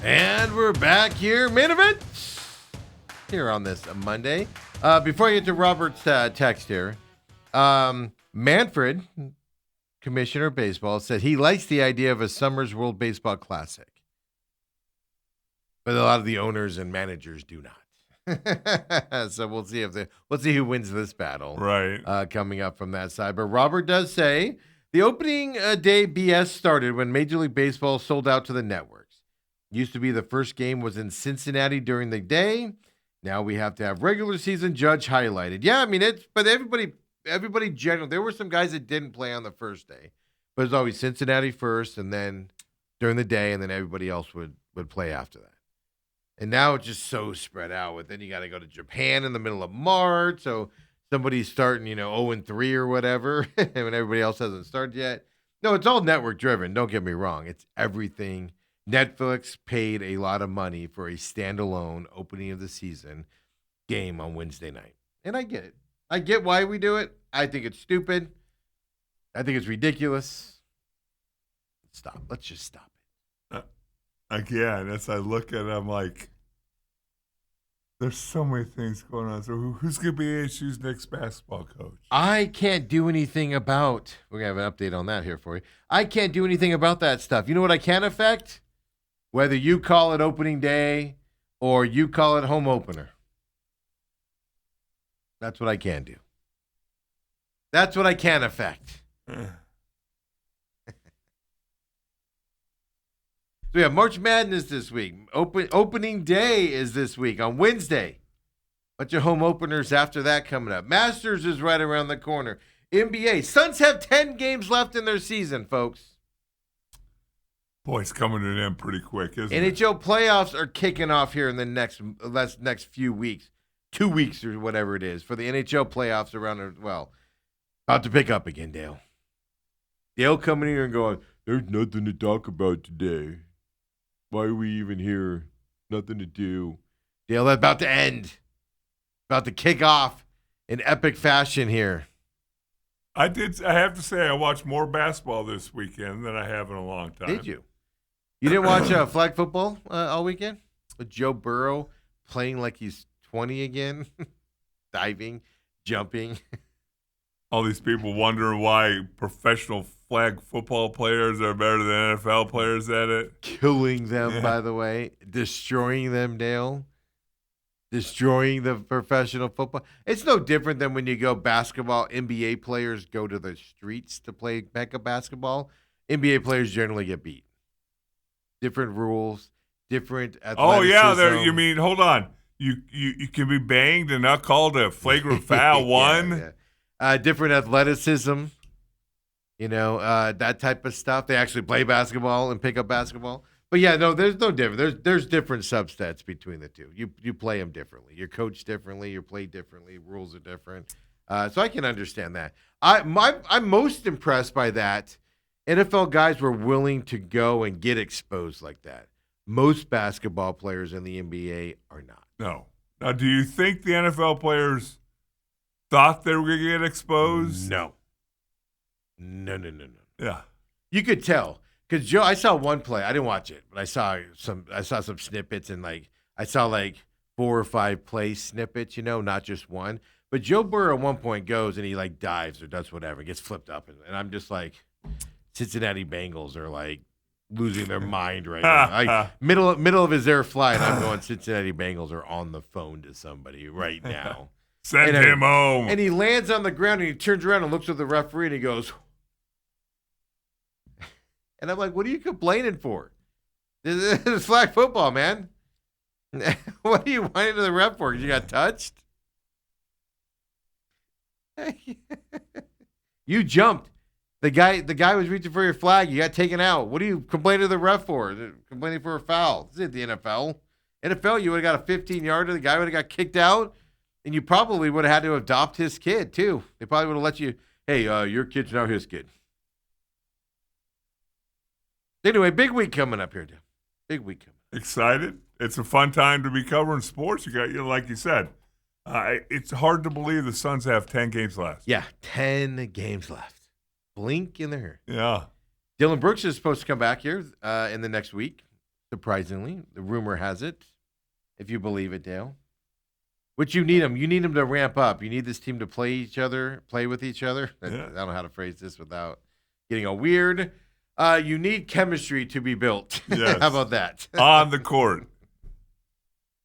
And we're back here, main event, here on this Monday. Before I get to Robert's text here, Manfred, Commissioner of Baseball, said he likes the idea of a Summers World Baseball Classic. But a lot of the owners and managers do not. So we'll see who wins this battle. Right. Coming up from that side. But Robert does say the opening day BS started when Major League Baseball sold out to the networks. Used to be the first game was in Cincinnati during the day. Now we have to have regular season judge highlighted. Yeah, I mean but everybody generally, there were some guys that didn't play on the first day, but it was always Cincinnati first, and then during the day, and then everybody else would play after that. And now it's just so spread out. With then you got to go to Japan in the middle of March, so somebody's starting 0-3 or whatever, when everybody else hasn't started yet. No, it's all network driven. Don't get me wrong. It's everything. Netflix paid a lot of money for a standalone opening of the season game on Wednesday night. And I get it. I get why we do it. I think it's stupid. I think it's ridiculous. Stop. Let's just stop it. Again, as I look at it, I'm like, there's so many things going on. So who's going to be ASU's next basketball coach? I can't do anything about, we're going to have an update on that here for you. I can't do anything about that stuff. You know what I can affect? Whether you call it opening day or you call it home opener. That's what I can do. That's what I can affect. So we have March Madness this week. Opening day is this week on Wednesday. Bunch of home openers after that coming up. Masters is right around the corner. NBA. Suns have 10 games left in their season, folks. Boy, it's coming to an end pretty quick, isn't it? NHL playoffs are kicking off here in the next few weeks. 2 weeks or whatever it is for the NHL playoffs around, about to pick up again, Dale. Dale coming here and going, there's nothing to talk about today. Why are we even here? Nothing to do. Dale, that's about to end. About to kick off in epic fashion here. I have to say I watched more basketball this weekend than I have in a long time. Did you? You didn't watch flag football all weekend? With Joe Burrow playing like he's 20 again? Diving, jumping. All these people wondering why professional flag football players are better than NFL players at it. Killing them, by the way. Destroying them, Dale. Destroying the professional football. It's no different than when you go basketball. NBA players go to the streets to play mecca basketball. NBA players generally get beat. Different rules, different athleticism. Oh, yeah. You mean, hold on. You can be banged and not called a flagrant foul one? Yeah. Different athleticism. That type of stuff. They actually play basketball and pick up basketball. But yeah, no, there's no difference. There's different subsets between the two. You play them differently. You're coached differently. You're played differently. Rules are different. So I can understand that. I'm most impressed by that. NFL guys were willing to go and get exposed like that. Most basketball players in the NBA are not. No. Now, do you think the NFL players thought they were going to get exposed? No. Yeah. You could tell. Because Joe, I saw one play. I didn't watch it, but I saw some snippets, and I saw 4 or 5 play snippets, not just one. But Joe Burrow at one point goes and he dives or does whatever, gets flipped up, and I'm just like, Cincinnati Bengals are losing their mind right now. Middle of his air flight, I'm going, Cincinnati Bengals are on the phone to somebody right now. Send him home. And he lands on the ground and he turns around and looks at the referee and he goes. And I'm like, what are you complaining for? This is flag football, man. What are you whining to the ref for? You got touched? You jumped. The guy was reaching for your flag. You got taken out. What are you complaining to the ref for? Complaining for a foul. This isn't the NFL. NFL, you would have got a 15-yarder. The guy would have got kicked out. And you probably would have had to adopt his kid, too. They probably would have let you, hey, your kid's now his kid. Anyway, big week coming up here, Tim. Big week coming. Excited? It's a fun time to be covering sports. You got, like you said, it's hard to believe the Suns have 10 games left. Yeah, 10 games left. Blink in there. Yeah. Dylan Brooks is supposed to come back here in the next week. surprisingly. The rumor has it, if you believe it, Dale. Which you need them. You need them to ramp up. You need this team to play with each other. Yeah. I don't know how to phrase this without getting all weird. You need chemistry to be built. Yes. How about that? On the court.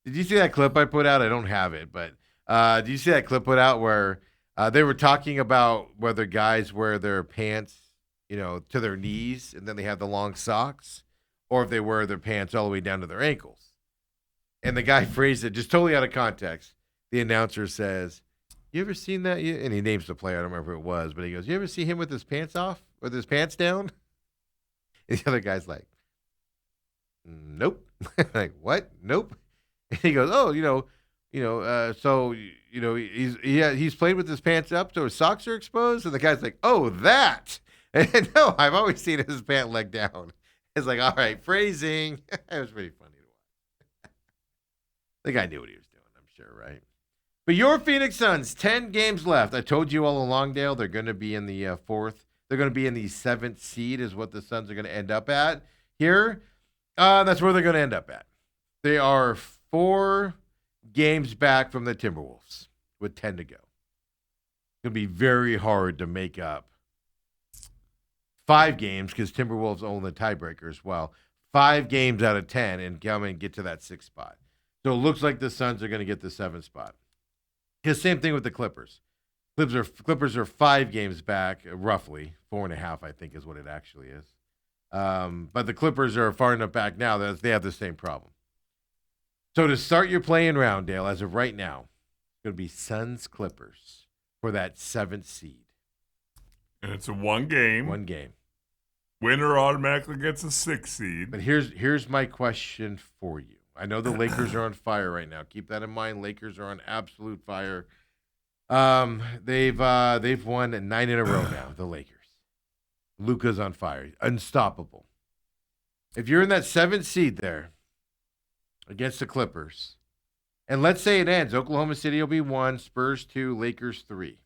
Did you see that clip I put out? I don't have it, but did you see that clip put out where they were talking about whether guys wear their pants, to their knees and then they have the long socks, or if they wear their pants all the way down to their ankles? And the guy phrased it just totally out of context. The announcer says, "You ever seen that?" And he names the player. I don't remember who it was, but he goes, "You ever see him with his pants off, with his pants down?" And the other guy's like, "Nope." Like, what? Nope. And he goes, "Oh, he's played with his pants up so his socks are exposed." And the guy's like, "Oh, that." And no, I've always seen his pant leg down. It's like, all right, phrasing. It was pretty funny to watch. The guy knew what he was doing, I'm sure, right? But your Phoenix Suns, 10 games left. I told you all along, Dale, they're going to be in the fourth. They're going to be in the 7th seed is what the Suns are going to end up at here. That's where they're going to end up at. They are 4 games back from the Timberwolves with 10 to go. It's going to be very hard to make up 5 games because Timberwolves own the tiebreaker as well. 5 games out of 10 and come and get to that 6th spot. So it looks like the Suns are going to get the 7th spot. The same thing with the Clippers. Clippers are 5 games back, roughly 4.5, I think, is what it actually is. But the Clippers are far enough back now that they have the same problem. So to start your playing round, Dale, as of right now, it's going to be Suns Clippers for that 7th seed. And it's a 1 game. 1 game. Winner automatically gets a 6th seed. But here's my question for you. I know the Lakers are on fire right now. Keep that in mind. Lakers are on absolute fire. They've won 9 in a row now, the Lakers. Luka's on fire. Unstoppable. If you're in that 7th seed there against the Clippers, and let's say it ends, Oklahoma City will be 1, Spurs 2, Lakers 3.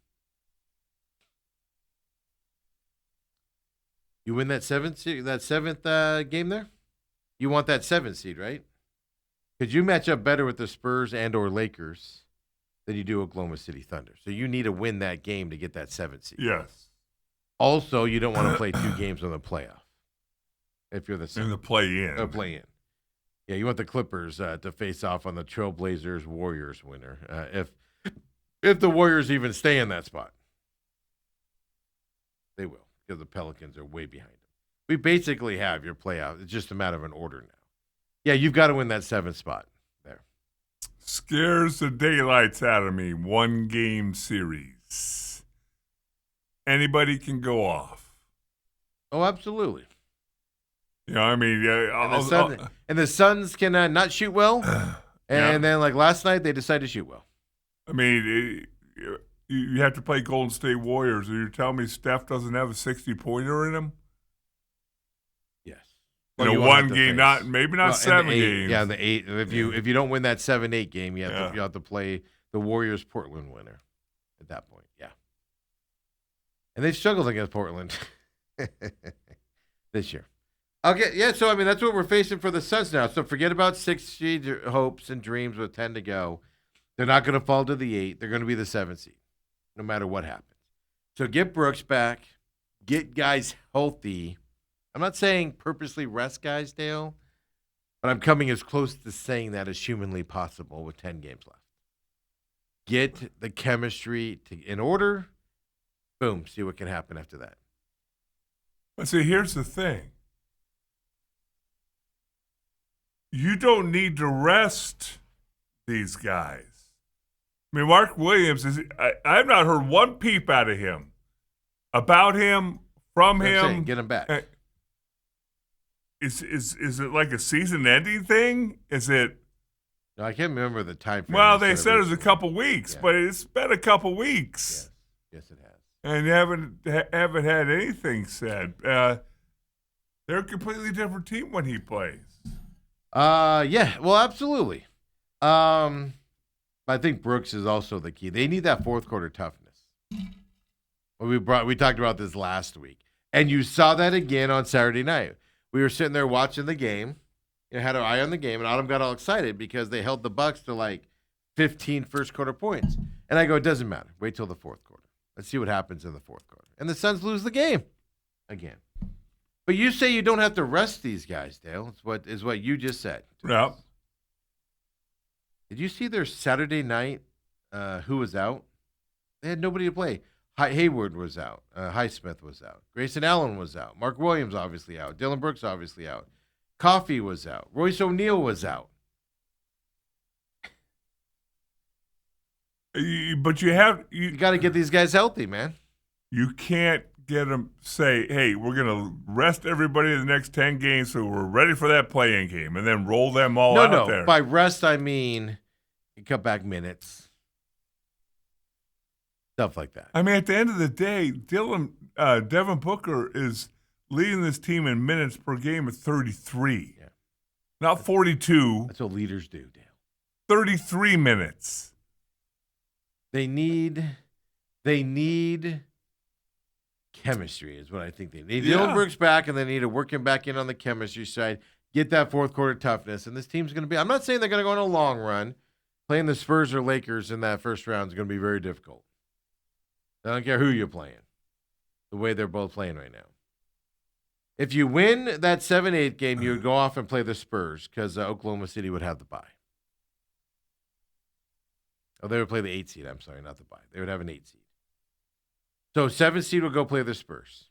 You win that 7th game there? You want that 7th seed, right? Because you match up better with the Spurs and or Lakers than you do Oklahoma City Thunder. So you need to win that game to get that 7th seed. Yes. Also, you don't want to play 2 games on the playoff. If you're the In the play-in. Play-in. Yeah, you want the Clippers to face off on the Trailblazers-Warriors winner. If the Warriors even stay in that spot. They will, because the Pelicans are way behind them. We basically have your playoff. It's just a matter of an order now. Yeah, you've got to win that 7th spot there. Scares the daylights out of me. 1-game series. Anybody can go off. Oh, absolutely. You know, I mean, and the Suns can not shoot well. And then, like last night, they decided to shoot well. I mean, you have to play Golden State Warriors. Are you telling me Steph doesn't have a 60-pointer in him? Yes. Well, you 1 game, maybe not 7 games. Yeah, in the 8. If you don't win that 7-8 game, you have to play the Warriors Portland winner at that point. Yeah. And they've struggled against Portland this year. Okay, yeah, so I mean that's what we're facing for the Suns now. So forget about 6 seed hopes and dreams with 10 to go. They're not going to fall to the 8. They're going to be the 7th seed, no matter what happens. So get Brooks back, get guys healthy. I'm not saying purposely rest guys, Dale, but I'm coming as close to saying that as humanly possible with 10 games left. Get the chemistry in order. Boom, see what can happen after that. But see, here's the thing. You don't need to rest these guys. I mean, Mark Williams, I've not heard one peep out of him, about him, from him. Get him back. Is it like a season-ending thing? Is it? No, I can't remember the time frame. Well, they said it was a couple weeks, but it's been a couple weeks. Yes, it has. And you haven't had anything said. They're a completely different team when he plays. Yeah, well, absolutely. I think Brooks is also the key. They need that fourth quarter toughness. We talked about this last week, and you saw that again on Saturday night. We were sitting there watching the game, had her eye on the game, and Autumn got all excited because they held the Bucks to like 15 first quarter points. And I go, it doesn't matter. Wait till the fourth quarter. Let's see what happens in the fourth quarter. And the Suns lose the game again. But you say you don't have to rest these guys, Dale. It's what you just said. Yeah. Did you see their Saturday night who was out? They had nobody to play. Hayward was out. Highsmith was out. Grayson Allen was out. Mark Williams obviously out. Dylan Brooks obviously out. Coffey was out. Royce O'Neal was out. But you got to get these guys healthy, man. You can't get them say, hey, we're going to rest everybody in the next 10 games so we're ready for that play-in game and then roll them all out there. By rest, I mean you cut back minutes. Stuff like that. I mean, at the end of the day, Devin Booker is leading this team in minutes per game at 33. Yeah. Not 42. That's what leaders do, Dale. 33 minutes. They need chemistry is what I think they need. Dylan Brooks back, and they need to work him back in on the chemistry side, get that fourth quarter toughness, and this team's going to be – I'm not saying they're going to go on a long run. Playing the Spurs or Lakers in that first round is going to be very difficult. I don't care who you're playing, the way they're both playing right now. If you win that 7-8 game, you would go off and play the Spurs because Oklahoma City would have the bye. Oh, they would play the 8 seed. I'm sorry, not the bye. They would have an 8 seed. So 7 seed will go play the Spurs.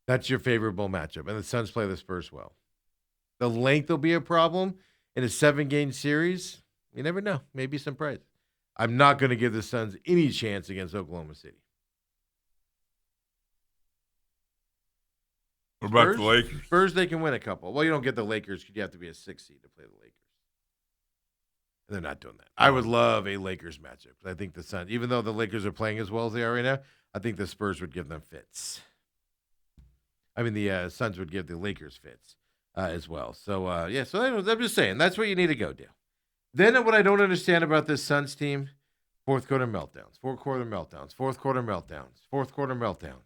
That's your favorable matchup. And the Suns play the Spurs well. The length will be a problem in a 7-game series. You never know. Maybe some prize. I'm not going to give the Suns any chance against Oklahoma City. What about the Lakers? Spurs, they can win a couple. Well, you don't get the Lakers because you have to be a 6 seed to play the Lakers. They're not doing that. I would love a Lakers matchup. I think the Suns, even though the Lakers are playing as well as they are right now, I think the Spurs would give them fits. I mean, the Suns would give the Lakers fits as well. So, so I'm just saying, that's where you need to go, Dale. Then what I don't understand about this Suns team, fourth quarter meltdowns, fourth quarter meltdowns.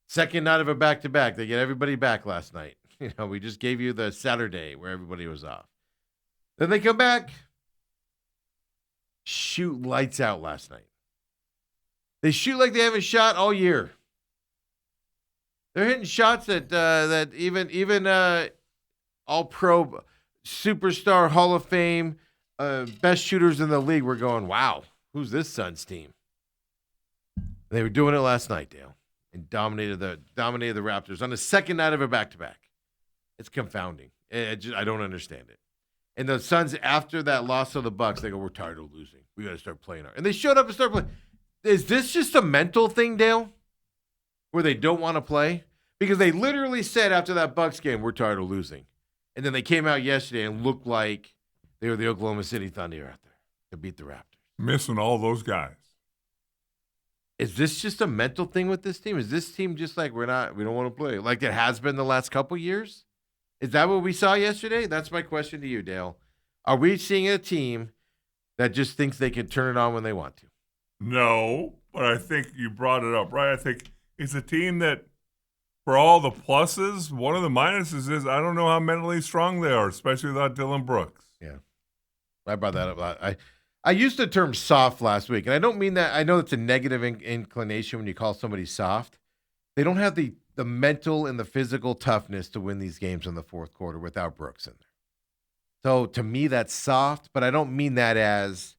Second night of a back-to-back. They get everybody back last night. We just gave you the Saturday where everybody was off. Then they come back, shoot lights out last night. They shoot like they haven't shot all year. They're hitting shots that even all-pro, superstar, Hall of Fame, best shooters in the league were going, wow, who's this Suns team? They were doing it last night, Dale, and dominated the Raptors on the second night of a back-to-back. It's confounding. I don't understand it. And the Suns, after that loss to the Bucks, they go, we're tired of losing. We got to start playing. And they showed up and started playing. Is this just a mental thing, Dale, where they don't want to play? Because they literally said after that Bucks game, we're tired of losing. And then they came out yesterday and looked like they were the Oklahoma City Thunder out there to beat the Raptors. Missing all those guys. Is this just a mental thing with this team? Is this team just like we don't want to play like it has been the last couple years? Is that what we saw yesterday? That's my question to you, Dale. Are we seeing a team that just thinks they can turn it on when they want to? No, but I think you brought it up, right? I think it's a team that, for all the pluses, one of the minuses is I don't know how mentally strong they are, especially without Dylan Brooks. Yeah. I brought that up. I used the term soft last week, and I don't mean that. I know it's a negative inclination when you call somebody soft. They don't have the mental and the physical toughness to win these games in the fourth quarter without Brooks in there. So to me, that's soft, but I don't mean that as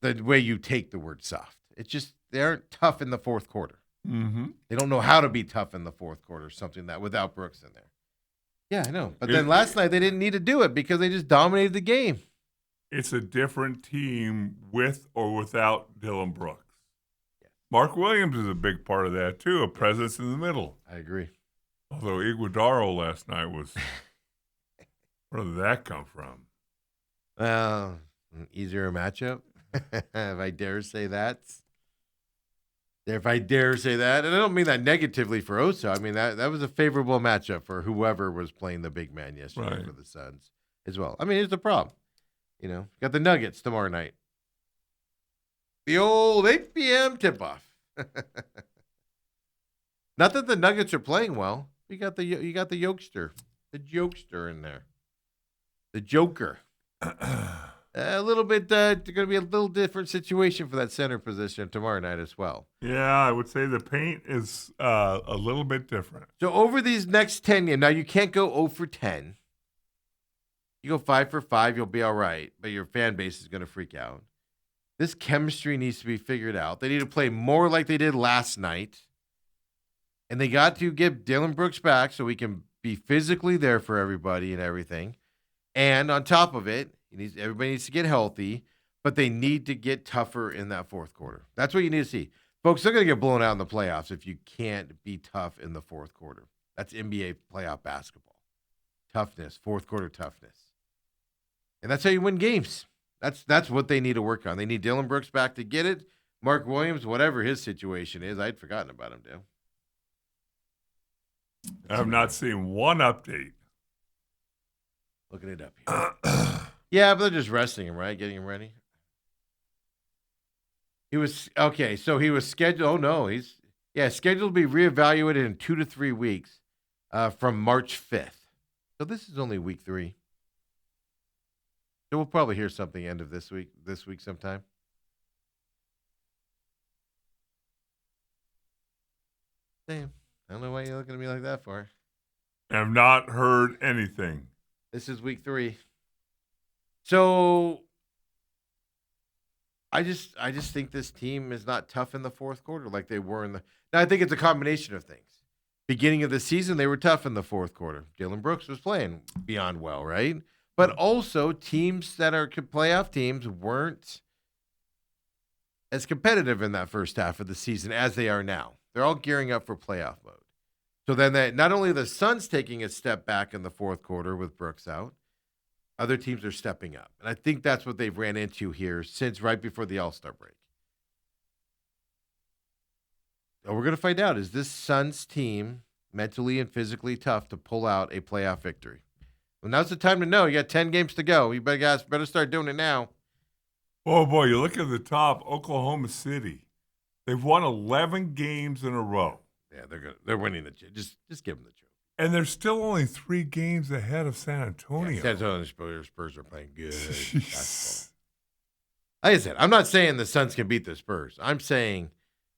the way you take the word soft. It's just they aren't tough in the fourth quarter. Mm-hmm. They don't know how to be tough in the fourth quarter, something that without Brooks in there. Yeah, I know. But then last night they didn't need to do it because they just dominated the game. It's a different team with or without Dylan Brooks. Mark Williams is a big part of that, too, a presence in the middle. I agree. Although Iguodala last night was where did that come from? Well, easier matchup, if I dare say that. And I don't mean that negatively for Oso. I mean, that was a favorable matchup for whoever was playing the big man yesterday for the Suns as well. I mean, here's the problem. Got the Nuggets tomorrow night. The old 8 p.m. tip-off. Not that the Nuggets are playing well, You got the Yokester, the jokester in there, the Joker. A little bit going to be a little different situation for that center position tomorrow night as well. Yeah, I would say the paint is a little bit different. So over these next 10 games, now you can't go 0 for 10. You go 5 for 5, you'll be all right, but your fan base is going to freak out. This chemistry needs to be figured out. They need to play more like they did last night. And they got to get Dylan Brooks back so he can be physically there for everybody and everything. And on top of it, everybody needs to get healthy, but they need to get tougher in that fourth quarter. That's what you need to see. Folks, they're going to get blown out in the playoffs if you can't be tough in the fourth quarter. That's NBA playoff basketball. Toughness, fourth quarter toughness. And that's how you win games. That's what they need to work on. They need Dylan Brooks back to get it. Mark Williams, whatever his situation is, I'd forgotten about him, Dale. I have not seen one update. Looking it up here. Yeah, but they're just resting him, right? Getting him ready. He was scheduled. Oh no, he's scheduled to be reevaluated in 2 to 3 weeks from March 5th. So this is only week 3. So we'll probably hear something end of this week sometime. Damn. I don't know why you're looking at me like that for. I have not heard anything. This is week 3. So I just think this team is not tough in the fourth quarter like they were in the. Now I think it's a combination of things. Beginning of the season, they were tough in the fourth quarter. Dylan Brooks was playing beyond well, right? But also teams that are playoff teams weren't as competitive in that first half of the season as they are now. They're all gearing up for playoff mode. So then not only the Suns taking a step back in the fourth quarter with Brooks out, other teams are stepping up. And I think that's what they've ran into here since right before the All-Star break. So we're going to find out, is this Suns team mentally and physically tough to pull out a playoff victory? Well, now's the time to know. You got 10 games to go. You better start doing it now. Oh, boy, you look at the top, Oklahoma City. They've won 11 games in a row. Yeah, they're winning the just give them the trophy. And they're still only 3 games ahead of San Antonio. Yeah, San Antonio Spurs are playing good basketball. Like I said, I'm not saying the Suns can beat the Spurs. I'm saying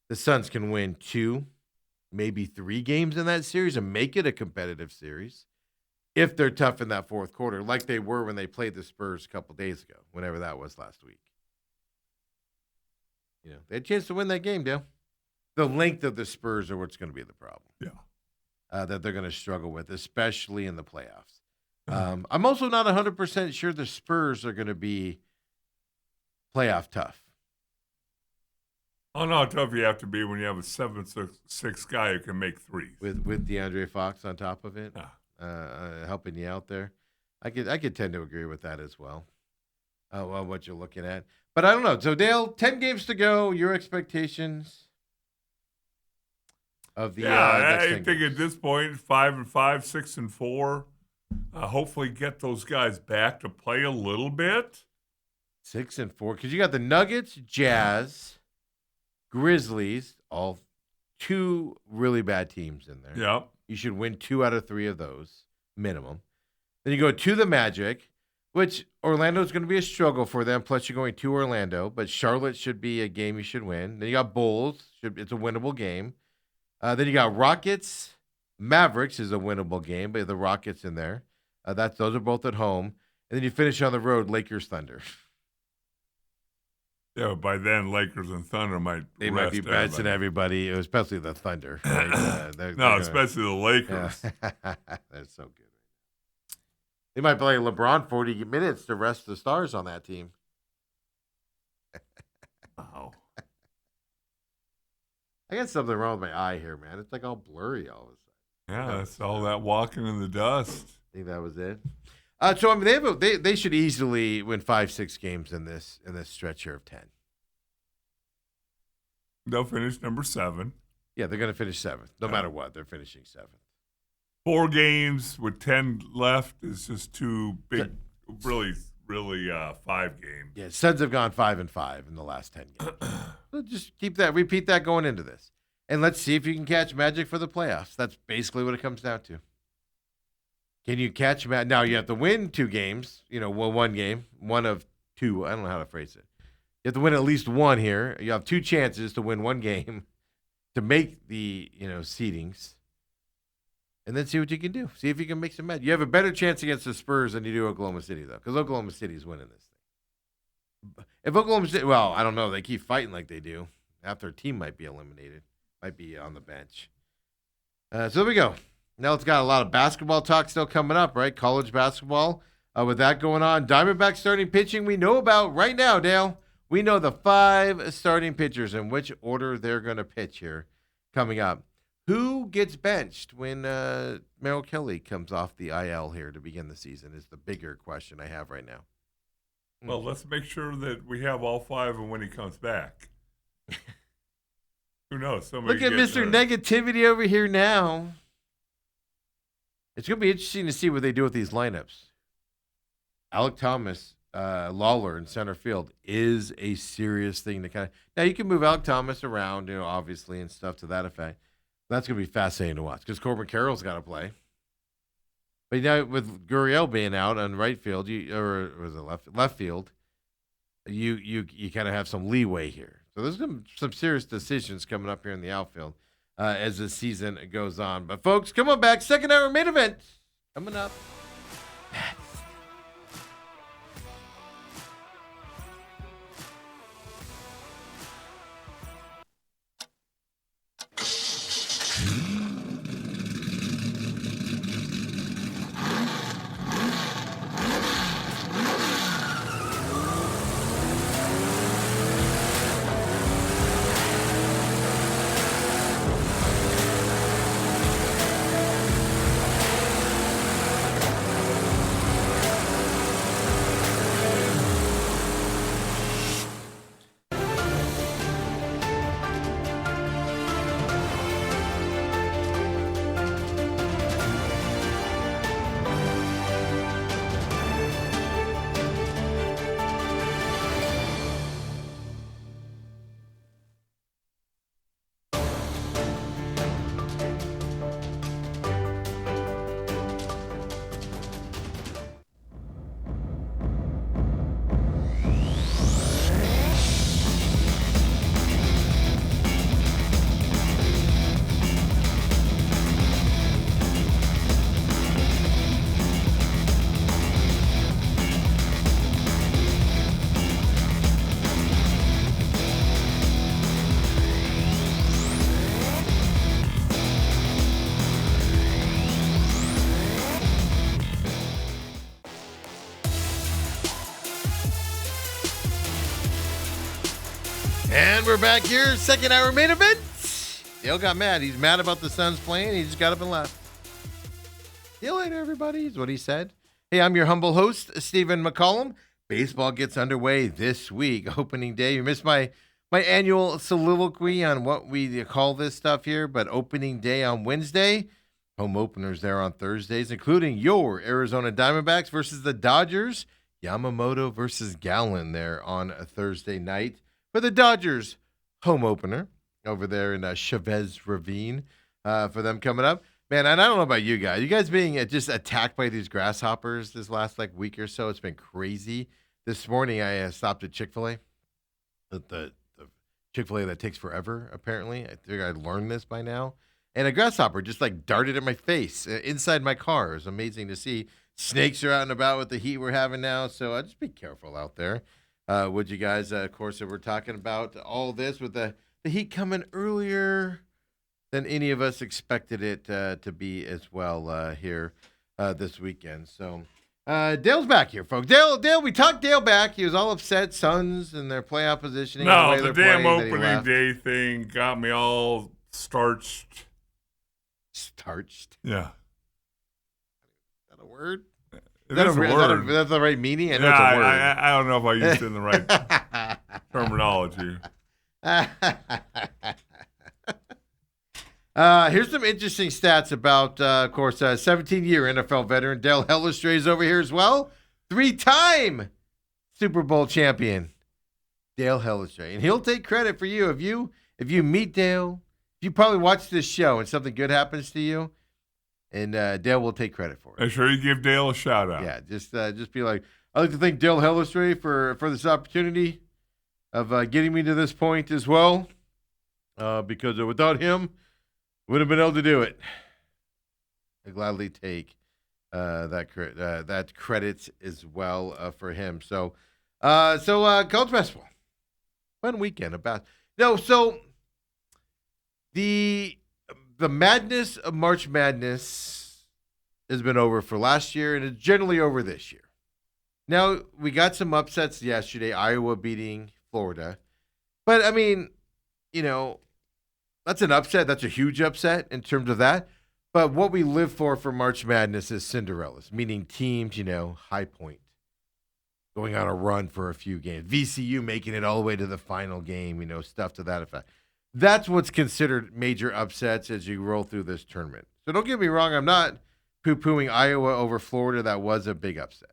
the Suns can win 2, maybe 3 games in that series and make it a competitive series if they're tough in that fourth quarter, like they were when they played the Spurs a couple days ago, whenever that was last week. You know, they had a chance to win that game, Dale. The length of the Spurs are what's going to be the problem. Yeah. That they're going to struggle with, especially in the playoffs. I'm also not 100% sure the Spurs are going to be playoff tough. Oh, no, how tough you have to be when you have a 7'6" guy who can make threes. With DeAndre Fox on top of it, helping you out there. I could tend to agree with that as well. What you're looking at. But I don't know. So, Dale, 10 games to go. Your expectations of the I think at this point, 5-5, 6-4. Hopefully, get those guys back to play a little bit. 6-4, because you got the Nuggets, Jazz, Grizzlies, all 2 really bad teams in there. Yep. You should win 2 out of 3 of those minimum. Then you go to the Magic, which Orlando's going to be a struggle for them. Plus, you're going to Orlando, but Charlotte should be a game you should win. Then you got Bulls. It's a winnable game. Then you got Rockets. Mavericks is a winnable game, but the Rockets in there. Those are both at home. And then you finish on the road, Lakers, Thunder. Yeah, but by then, Lakers and Thunder might be benching everybody, especially the Thunder. Right? Especially the Lakers. Yeah. They're so good. They might play LeBron 40 minutes to rest the stars on that team. Wow. I got something wrong with my eye here, man. It's like all blurry all of a sudden. Yeah, that's all that walking in the dust. I think that was it. So I mean, they should easily win 5-6 games in this stretch here of 10. They'll finish number 7. Yeah, they're going to finish 7th. No matter what, they're finishing 7th. 4 games with 10 left is just too big. Really, 5 games. Yeah, Suns have gone 5-5 in the last 10 games. So just repeat that going into this. And let's see if you can catch Magic for the playoffs. That's basically what it comes down to. Can you catch Magic? Now, you have to win 2 games. One game. One of 2. I don't know how to phrase it. You have to win at least 1 here. You have 2 chances to win 1 game to make the, seedings. And then see what you can do. See if you can make some magic. You have a better chance against the Spurs than you do Oklahoma City, though, because Oklahoma City is winning this thing. If Oklahoma City, I don't know. They keep fighting like they do. Half their team might be eliminated. Might be on the bench. So there we go. Now it's got a lot of basketball talk still coming up, right? College basketball. With that going on, Diamondback starting pitching we know about right now, Dale. We know the 5 starting pitchers and which order they're going to pitch here coming up. Who gets benched when Merrill Kelly comes off the IL here to begin the season is the bigger question I have right now. Well, let's make sure that we have all 5 and when he comes back. Who knows? Look at Mr. Negativity over here now. It's going to be interesting to see what they do with these lineups. Alek Thomas, Lawler in center field is a serious thing to kind of. Now, you can move Alek Thomas around, obviously, and stuff to that effect. That's going to be fascinating to watch because Corbin Carroll's got to play. But with Gurriel being out on right field, or was it left field, you kind of have some leeway here. So there's some serious decisions coming up here in the outfield as the season goes on. But folks, come on back. Second hour main event coming up. And we're back here, second hour main event. Dale got mad. He's mad about the Suns playing. He just got up and left. See you later, everybody, is what he said. Hey, I'm your humble host, Stephen McCollum. Baseball gets underway this week, opening day. You missed my annual soliloquy on what we call this stuff here, but opening day on Wednesday. Home openers there on Thursdays, including your Arizona Diamondbacks versus the Dodgers. Yamamoto versus Gallen there on a Thursday night. For the Dodgers home opener over there in Chavez Ravine for them coming up. Man, and I don't know about you guys. You guys being just attacked by these grasshoppers this last week or so. It's been crazy. This morning I stopped at Chick-fil-A. The Chick-fil-A that takes forever, apparently. I think I learned this by now. And a grasshopper just darted at my face inside my car. It was amazing to see. Snakes are out and about with the heat we're having now. So just be careful out there. Would you guys, of course, we're talking about all this with the heat coming earlier than any of us expected it to be as well here this weekend. So Dale's back here, folks. Dale, we talked Dale back. He was all upset, Suns and their playoff positioning. No, the damn opening day thing got me all starched. Starched? Yeah. Is that a word? That's the right meaning? I know it's a word. I don't know if I used it in the right terminology. Here's some interesting stats about, of course, 17-year NFL veteran Dale Hellestrae is over here as well. 3-time Super Bowl champion Dale Hellestrae. And he'll take credit for you. If you meet Dale, if you probably watch this show and something good happens to you, and Dale will take credit for it. I'm sure you give Dale a shout out. Yeah, just be like, I'd like to thank Dale Hellestrey for this opportunity of getting me to this point as well, because without him, wouldn't have been able to do it. I gladly take that credit as well for him. So college basketball, fun weekend about so the madness of March Madness has been over for last year and it's generally over this year. Now we got some upsets yesterday, Iowa beating Florida, but I mean, that's an upset. That's a huge upset in terms of that. But what we live for March Madness is Cinderellas, meaning teams, high point, going on a run for a few games. VCU making it all the way to the final game, stuff to that effect. That's what's considered major upsets as you roll through this tournament. So don't get me wrong, I'm not poo-pooing Iowa over Florida. That was a big upset.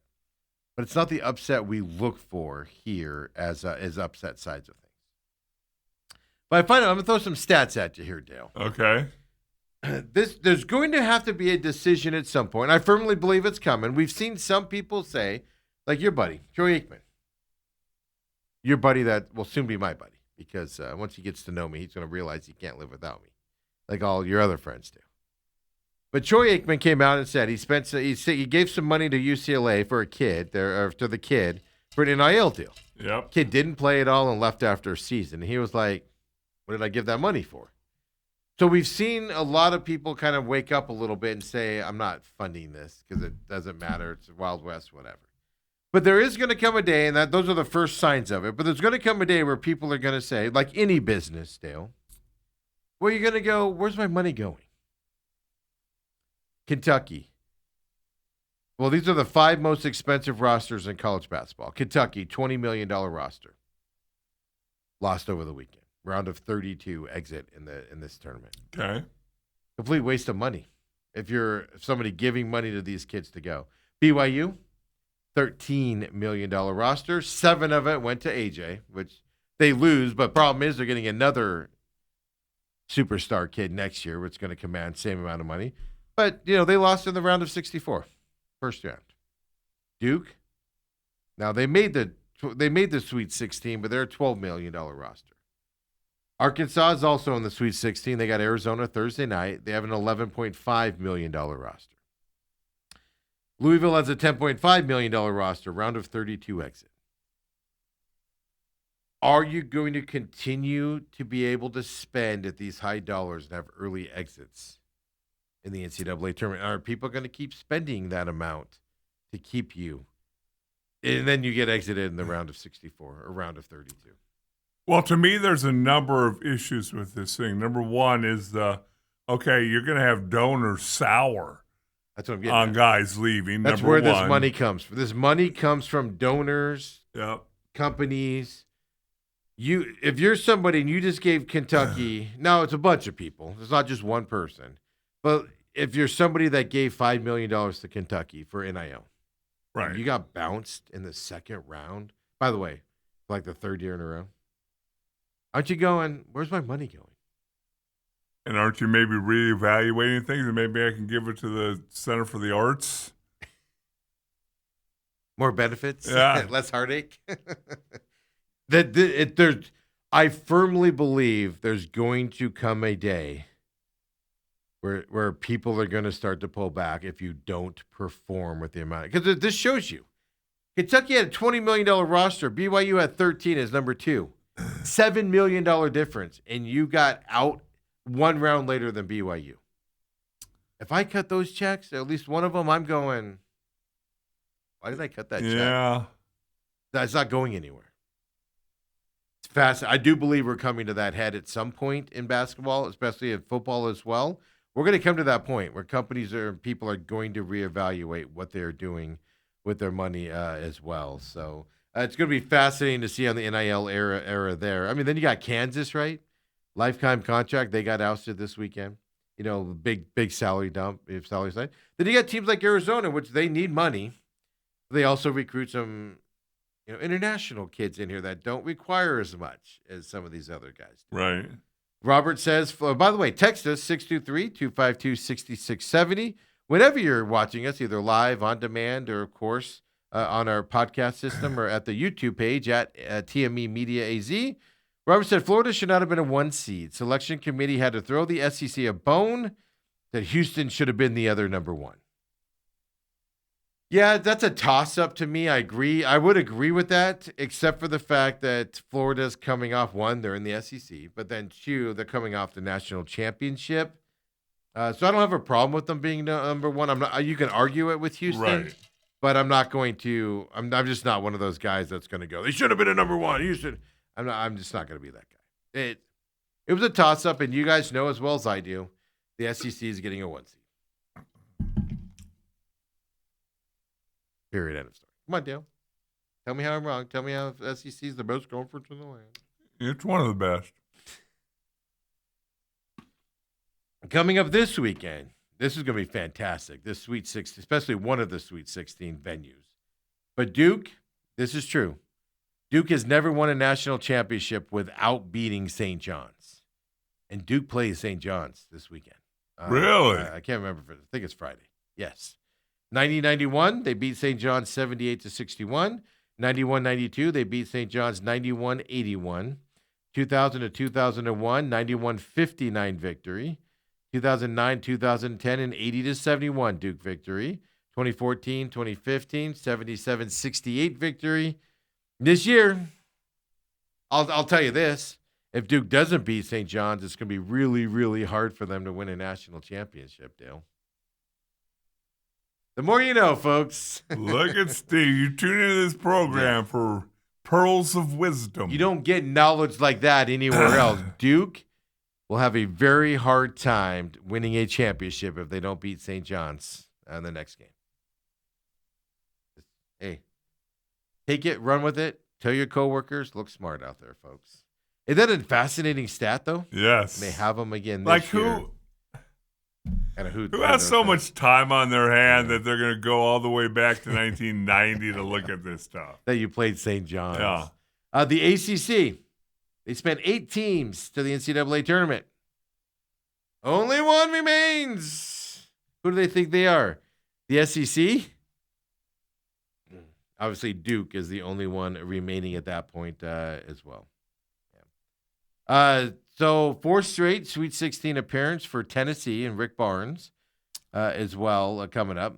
But it's not the upset we look for here as upset sides of things. But I'm going to throw some stats at you here, Dale. Okay. There's going to have to be a decision at some point. I firmly believe it's coming. We've seen some people say, like your buddy, Troy Aikman, your buddy that will soon be my buddy, because once he gets to know me, he's going to realize he can't live without me, like all your other friends do. But Troy Aikman came out and said he gave some money to UCLA for a kid, or to the kid, for an NIL deal. Yep. Kid didn't play at all and left after a season. And he was like, what did I give that money for? So we've seen a lot of people kind of wake up a little bit and say, I'm not funding this because it doesn't matter. It's Wild West, whatever. But there is going to come a day, and those are the first signs of it, but there's going to come a day where people are going to say, like any business, Dale, where you're going to go, where's my money going? Kentucky. Well, these are the 5 most expensive rosters in college basketball. Kentucky, $20 million roster. Lost over the weekend. Round of 32 exit in this tournament. Okay. Complete waste of money. If you're somebody giving money to these kids to go. BYU, $13 million roster. 7 of it went to AJ, which they lose, but problem is they're getting another superstar kid next year, which is going to command same amount of money. But, they lost in the round of 64, first round. Duke, now they made the Sweet 16, but they're a $12 million roster. Arkansas is also in the Sweet 16. They got Arizona Thursday night. They have an $11.5 million roster. Louisville has a $10.5 million roster, round of 32 exit. Are you going to continue to be able to spend at these high dollars and have early exits in the NCAA tournament? Are people going to keep spending that amount to keep you? And then you get exited in the round of 64 or round of 32. Well, to me, there's a number of issues with this thing. Number one is you're going to have donors sour. That's what I'm getting on at. Guys leaving. That's number where one. This money comes from. This money comes from donors, yep. companies. If you're somebody and you just gave Kentucky, now it's a bunch of people. It's not just one person. But if you're somebody that gave $5 million to Kentucky for NIL, right? And you got bounced in the second round. By the way, like the third year in a row. Aren't you going, where's my money going? And aren't you maybe reevaluating things? And maybe I can give it to the Center for the Arts? More benefits? Yeah. Less heartache? I firmly believe there's going to come a day where people are going to start to pull back if you don't perform with the amount. Because this shows you. Kentucky had a $20 million roster. BYU had 13 as number 2. $7 million difference, and you got out one round later than BYU. If I cut those checks, at least one of them, I'm going, why did I cut that check? Yeah. That's not going anywhere. It's fast. I do believe we're coming to that head at some point in basketball, especially in football as well. We're going to come to that point where people are going to reevaluate what they're doing with their money as well. So it's going to be fascinating to see on the NIL era there. I mean, then you got Kansas, right? Lifetime contract. They got ousted this weekend. Big salary dump, if salary side. Then you got teams like Arizona, which they need money. They also recruit some, international kids in here that don't require as much as some of these other guys do. Right. Robert says, by the way, text us 623-252-6670. Whenever you're watching us, either live, on demand, or, of course, on our podcast system or at the YouTube page at TME Media AZ. Robert said, Florida should not have been a 1 seed. Selection committee had to throw the SEC a bone that Houston should have been the other number 1. Yeah, that's a toss-up to me. I agree. I would agree with that, except for the fact that Florida's coming off, 1, they're in the SEC, but then 2, they're coming off the national championship. So I don't have a problem with them being number 1. I'm not. You can argue it with Houston, Right. but I'm not going to. I'm just not one of those guys that's going to go, they should have been a number 1. Houston. I'm just not going to be that guy. It was a toss-up, and you guys know as well as I do, the SEC is getting a 1 seed. Period. End of story. Come on, Dale. Tell me how I'm wrong. Tell me how SEC is the best conference in the land. It's one of the best. Coming up this weekend, this is going to be fantastic. This Sweet 16, especially one of the Sweet 16 venues. But Duke, this is true. Duke has never won a national championship without beating St. John's. And Duke plays St. John's this weekend. Really? I can't remember. I think it's Friday. Yes. 90-91, they beat St. John's 78-61. 91-92, they beat St. John's 91-81. 2000-2001, 91-59 victory. 2009-2010, an 80-71 Duke victory. 2014-2015, 77-68 victory. This year, I'll tell you this. If Duke doesn't beat St. John's, it's going to be really, really hard for them to win a national championship, Dale. The more you know, folks. Look at Steve. You tune into this program for pearls of wisdom. You don't get knowledge like that anywhere else. Duke will have a very hard time winning a championship if they don't beat St. John's in the next game. Hey, take it, run with it. Tell your coworkers, look smart out there, folks. Isn't that a fascinating stat, though? Yes. They have them again this like year. Who has so much time on their hand that they're going to go all the way back to 1990 to look at this stuff? That you played St. John's. Yeah. The ACC, they spent 8 teams to the NCAA tournament. Only 1 remains. Who do they think they are? The SEC? Obviously, Duke is the only one remaining at that point as well. Yeah. So 4 straight Sweet 16 appearance for Tennessee and Rick Barnes as well coming up.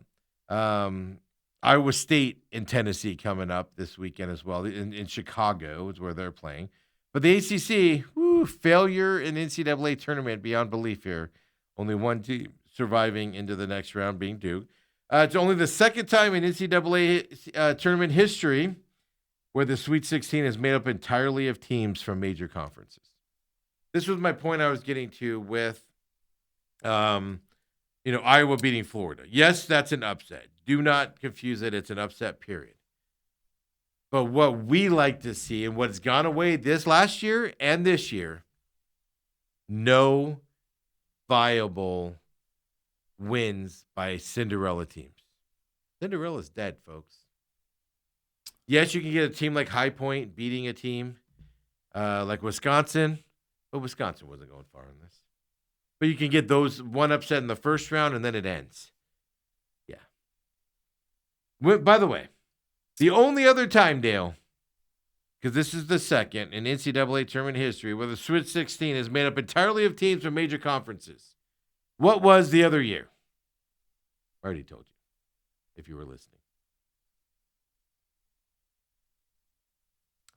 Iowa State and Tennessee coming up this weekend as well. In Chicago is where they're playing. But the ACC, failure in NCAA tournament beyond belief here. Only 1 team surviving into the next round being Duke. It's only the second time in NCAA tournament history where the Sweet 16 is made up entirely of teams from major conferences. This was my point I was getting to with, Iowa beating Florida. Yes, that's an upset. Do not confuse it. It's an upset, period. But what we like to see and what's gone away this last year and this year, no viable wins by Cinderella teams. Cinderella's dead, folks. Yes, you can get a team like High Point beating a team like Wisconsin. But Wisconsin wasn't going far in this. But you can get those 1 upset in the first round, and then it ends. Yeah. By the way, the only other time, Dale, because this is the second in NCAA tournament history where the Sweet 16 is made up entirely of teams from major conferences. What was the other year? I already told you, if you were listening.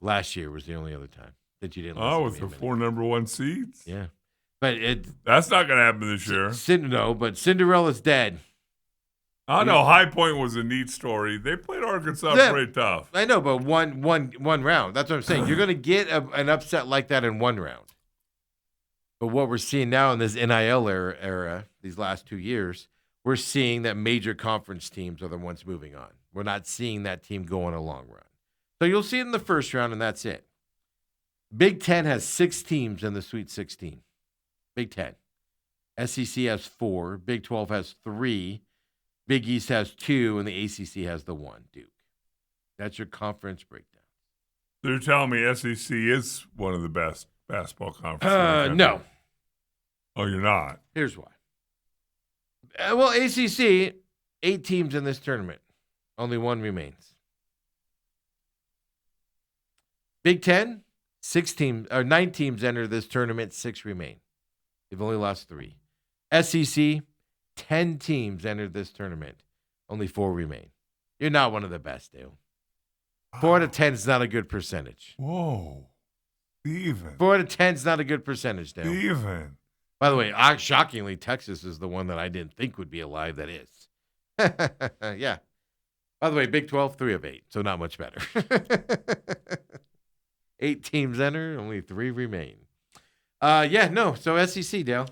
Last year was the only other time that you didn't listen to with me the a minute 4 number 1 seeds? Yeah. But that's not going to happen this year. No, but Cinderella's dead. I know. High Point was a neat story. They played Arkansas pretty tough. I know, but one round. That's what I'm saying. You're going to get an upset like that in 1 round. But what we're seeing now in this NIL era, these last 2 years, we're seeing that major conference teams are the ones moving on. We're not seeing that team go on a long run. So you'll see it in the first round, and that's it. Big Ten has 6 teams in the Sweet 16. Big Ten. SEC has 4. Big 12 has 3. Big East has 2, and the ACC has the 1, Duke. That's your conference breakdown. So you're telling me SEC is one of the best basketball conferences? No. Oh, you're not. Here's why. Well, ACC, 8 teams in this tournament. Only 1 remains. Big Ten, 9 teams enter this tournament, 6 remain. They've only lost 3. SEC, 10 teams entered this tournament. Only 4 remain. You're not one of the best, Dale. 4 out of 10 is not a good percentage. Whoa. Steven. 4 out of 10 is not a good percentage, Dale. Steven. By the way, shockingly, Texas is the one that I didn't think would be alive that is. Yeah. By the way, Big 12, 3 of 8, so not much better. 8 teams enter, only 3 remain. So SEC, Dale.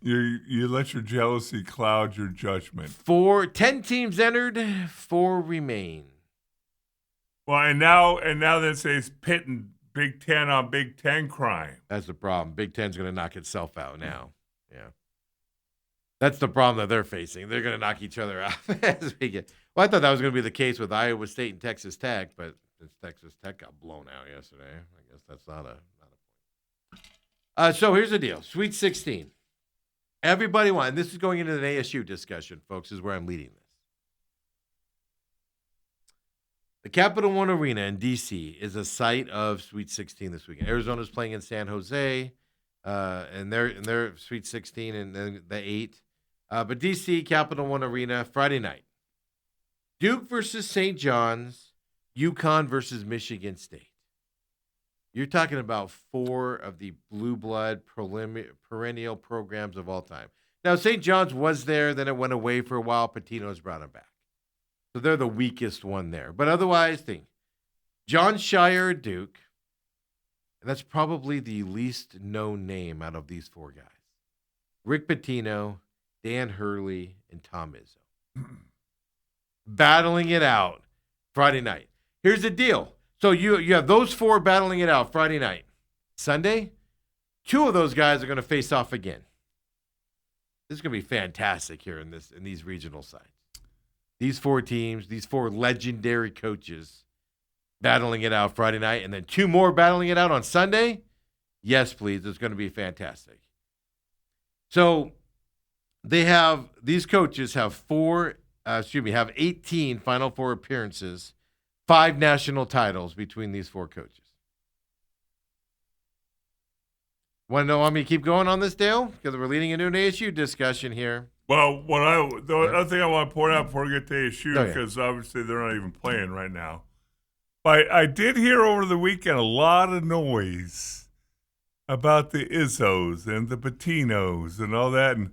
You let your jealousy cloud your judgment. 10 teams entered, 4 remain. Well, and now that says pitting Big Ten on Big Ten crime. That's the problem. Big Ten's going to knock itself out now. Yeah. That's the problem that they're facing. They're going to knock each other out as we get. Well, I thought that was going to be the case with Iowa State and Texas Tech, but since Texas Tech got blown out yesterday, I guess that's not a point. So here's the deal. Sweet 16. Everybody wants, and this is going into an ASU discussion, folks, is where I'm leading this. The Capital One Arena in D.C. is a site of Sweet 16 this weekend. Arizona's playing in San Jose, and they're Sweet 16 and then the 8. But D.C. Capital One Arena Friday night. Duke versus St. John's, UConn versus Michigan State. You're talking about 4 of the blue blood perennial programs of all time. Now, St. John's was there, then it went away for a while. Patino's brought him back. So they're the weakest one there. But otherwise, John Shire, Duke, and that's probably the least known name out of these 4 guys. Rick Pitino, Dan Hurley, and Tom Izzo. Battling it out Friday night. Here's the deal. So you have those 4 battling it out Friday night. Sunday, 2 of those guys are going to face off again. This is going to be fantastic here in these regional sides. These 4 teams, these 4 legendary coaches battling it out Friday night, and then 2 more battling it out on Sunday. Yes, please. It's going to be fantastic. So these coaches have 18 Final Four appearances, 5 national titles between these 4 coaches. Want to want me to keep going on this, Dale? Because we're leading into an ASU discussion here. Well, the other thing I want to point out before we get to ASU, because obviously they're not even playing right now. But I did hear over the weekend a lot of noise about the Izzos and the Patinos and all that, and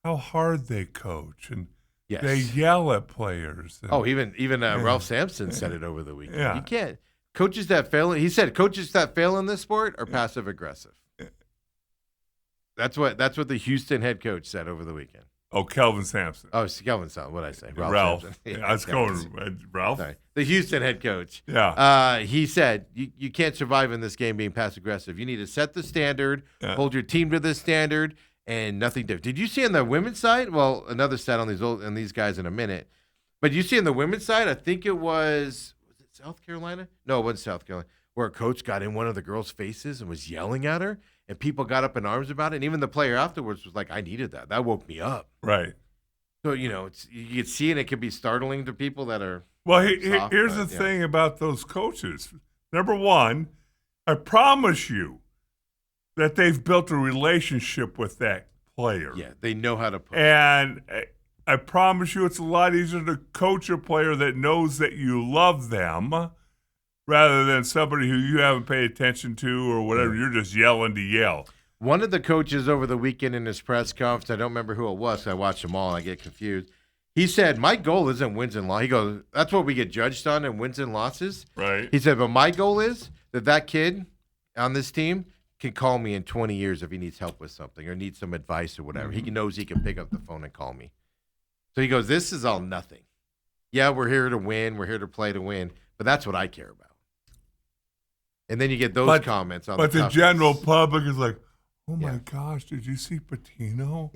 how hard they coach, and they yell at players. And, even Ralph Sampson said it over the weekend. Yeah. You can't. Coaches that fail. He said coaches that fail in this sport are passive aggressive. That's what the Houston head coach said over the weekend. Oh, Kelvin Sampson. Oh, it's Kelvin Sampson. What did I say? Ralph. Yeah, I was going Ralph. Sorry. The Houston head coach. Yeah. He said you can't survive in this game being passive aggressive. You need to set the standard, hold your team to this standard, and nothing different. Did you see on the women's side? Well, another stat on these guys in a minute. But you see on the women's side, I think it was it South Carolina? No, it wasn't South Carolina. Where a coach got in one of the girls' faces and was yelling at her, and people got up in arms about it. And even the player afterwards was like, I needed that. That woke me up. Right. So, you can see, and it can be startling to people that are Well, here's the thing about those coaches. Number one, I promise you that they've built a relationship with that player. Yeah, they know how to play. And I promise you it's a lot easier to coach a player that knows that you love them rather than somebody who you haven't paid attention to or whatever. You're just yelling to yell. One of the coaches over the weekend in his press conference, I don't remember who it was, so I watched them all and I get confused. He said, my goal isn't wins and losses. He goes, that's what we get judged on in wins and losses. Right. He said, but my goal is that kid on this team can call me in 20 years if he needs help with something or needs some advice or whatever. He knows he can pick up the phone and call me. So he goes, this is all nothing. Yeah, we're here to win. We're here to play to win. But that's what I care about. And then you get those comments on the general public is like, oh, my gosh, did you see Pitino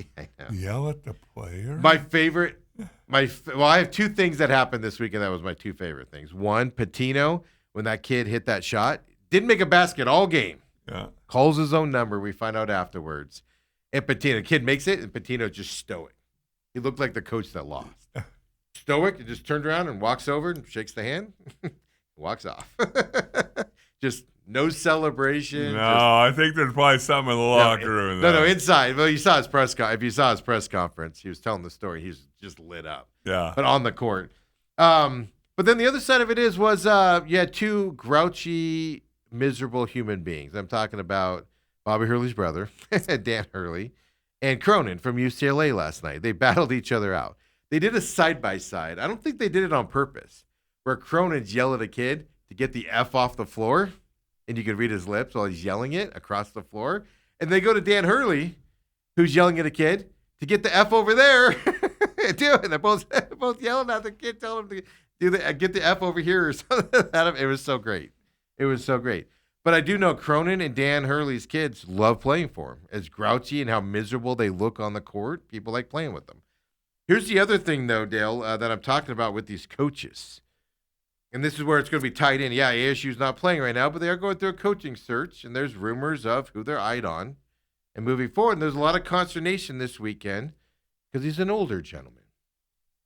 yell at the player? My favorite, I have 2 things that happened this weekend that was my 2 favorite things. One, Pitino when that kid hit that shot. Didn't make a basket all game. Yeah. Calls his own number. We find out afterwards. And Patino, the kid makes it, and Patino's just stoic. He looked like the coach that lost. Stoic, and just turns around and walks over and shakes the hand, walks off. Just no celebration. No, I think there's probably something in the locker room. No, inside. Well, you saw his if you saw his press conference, he was telling the story. He's just lit up. Yeah. But on the court. But then the other side of it was you had two grouchy, miserable human beings. I'm talking about Bobby Hurley's brother, Dan Hurley, and Cronin from UCLA last night. They battled each other out. They did a side-by-side. I don't think they did it on purpose, where Cronin's yell at a kid to get the F off the floor, and you could read his lips while he's yelling it across the floor. And they go to Dan Hurley, who's yelling at a kid, to get the F over there. They're both yelling at the kid, telling him to get the F over here or something. It was so great. It was so great. But I do know Cronin and Dan Hurley's kids love playing for him. As grouchy and how miserable they look on the court, people like playing with them. Here's the other thing, though, Dale, that I'm talking about with these coaches. And this is where it's going to be tied in. Yeah, ASU's not playing right now, but they are going through a coaching search, and there's rumors of who they're eyed on and moving forward. And there's a lot of consternation this weekend because he's an older gentleman.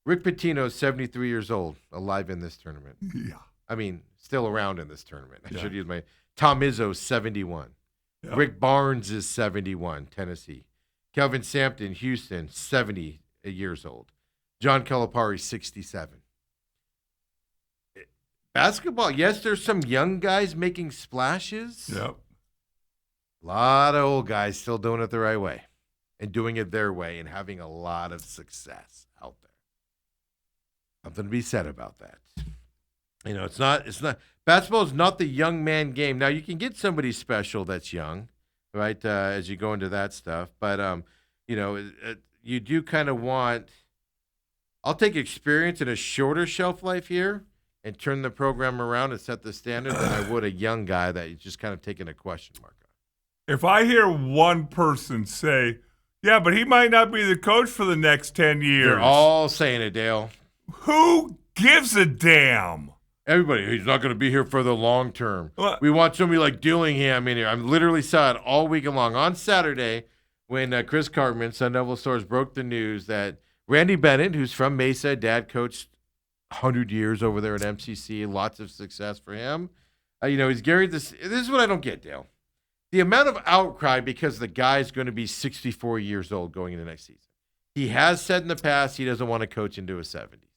Rick Pitino is 73 years old, alive in this tournament. Yeah. I mean, still around in this tournament. I Yeah. should use my Tom Izzo, 71. Yeah. Rick Barnes is 71, Tennessee. Kelvin Sampson, Houston, 70 years old. John Calipari, 67. Basketball, yes, there's some young guys making splashes. Yep. A lot of old guys still doing it the right way and doing it their way and having a lot of success out there. Something to be said about that. You know, it's not basketball is not the young man game. Now you can get somebody special that's young, right? As you go into that stuff, but you know, you do kind of want. I'll take experience and a shorter shelf life here and turn the program around and set the standard than I would a young guy that you just kind of taking a question mark on. If I hear one person say, yeah, but he might not be the coach for the next 10 years. They're all saying it, Dale. Who gives a damn? Everybody, he's not going to be here for the long term. What? We want somebody like Dillingham in here. I literally saw it all week long. On Saturday, when Chris Cartman, Sun Devil Stores, broke the news that Randy Bennett, who's from Mesa, dad coached 100 years over there at MCC, lots of success for him. He's Gary. This is what I don't get, Dale. The amount of outcry because the guy's going to be 64 years old going into next season. He has said in the past he doesn't want to coach into his 70s.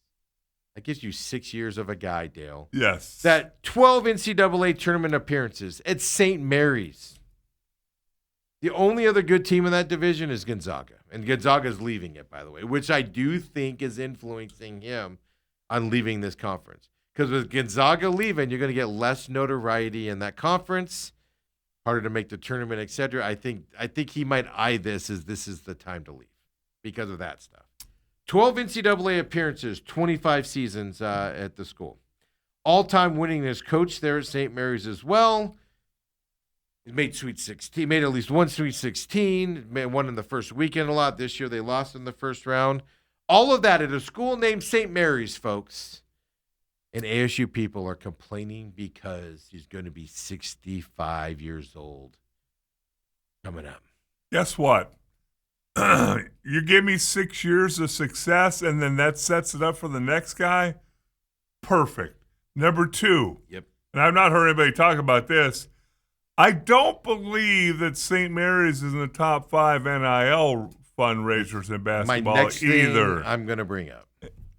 That gives you 6 years of a guy, Dale. Yes. That 12 NCAA tournament appearances at St. Mary's. The only other good team in that division is Gonzaga. And Gonzaga's leaving it, by the way, which I do think is influencing him on leaving this conference. Because with Gonzaga leaving, you're going to get less notoriety in that conference, harder to make the tournament, et cetera. I think he might eye this as this is the time to leave because of that stuff. 12 NCAA appearances, 25 seasons at the school. All-time winningest coach there at St. Mary's as well. He made Sweet 16. Made at least one Sweet 16. Won in the first weekend a lot. This year they lost in the first round. All of that at a school named St. Mary's, folks. And ASU people are complaining because he's going to be 65 years old coming up. Guess what? You give me 6 years of success, and then that sets it up for the next guy? Perfect. Number two. Yep. And I've not heard anybody talk about this. I don't believe that St. Mary's is in the top 5 NIL fundraisers in basketball My next either. thing I'm going to bring up.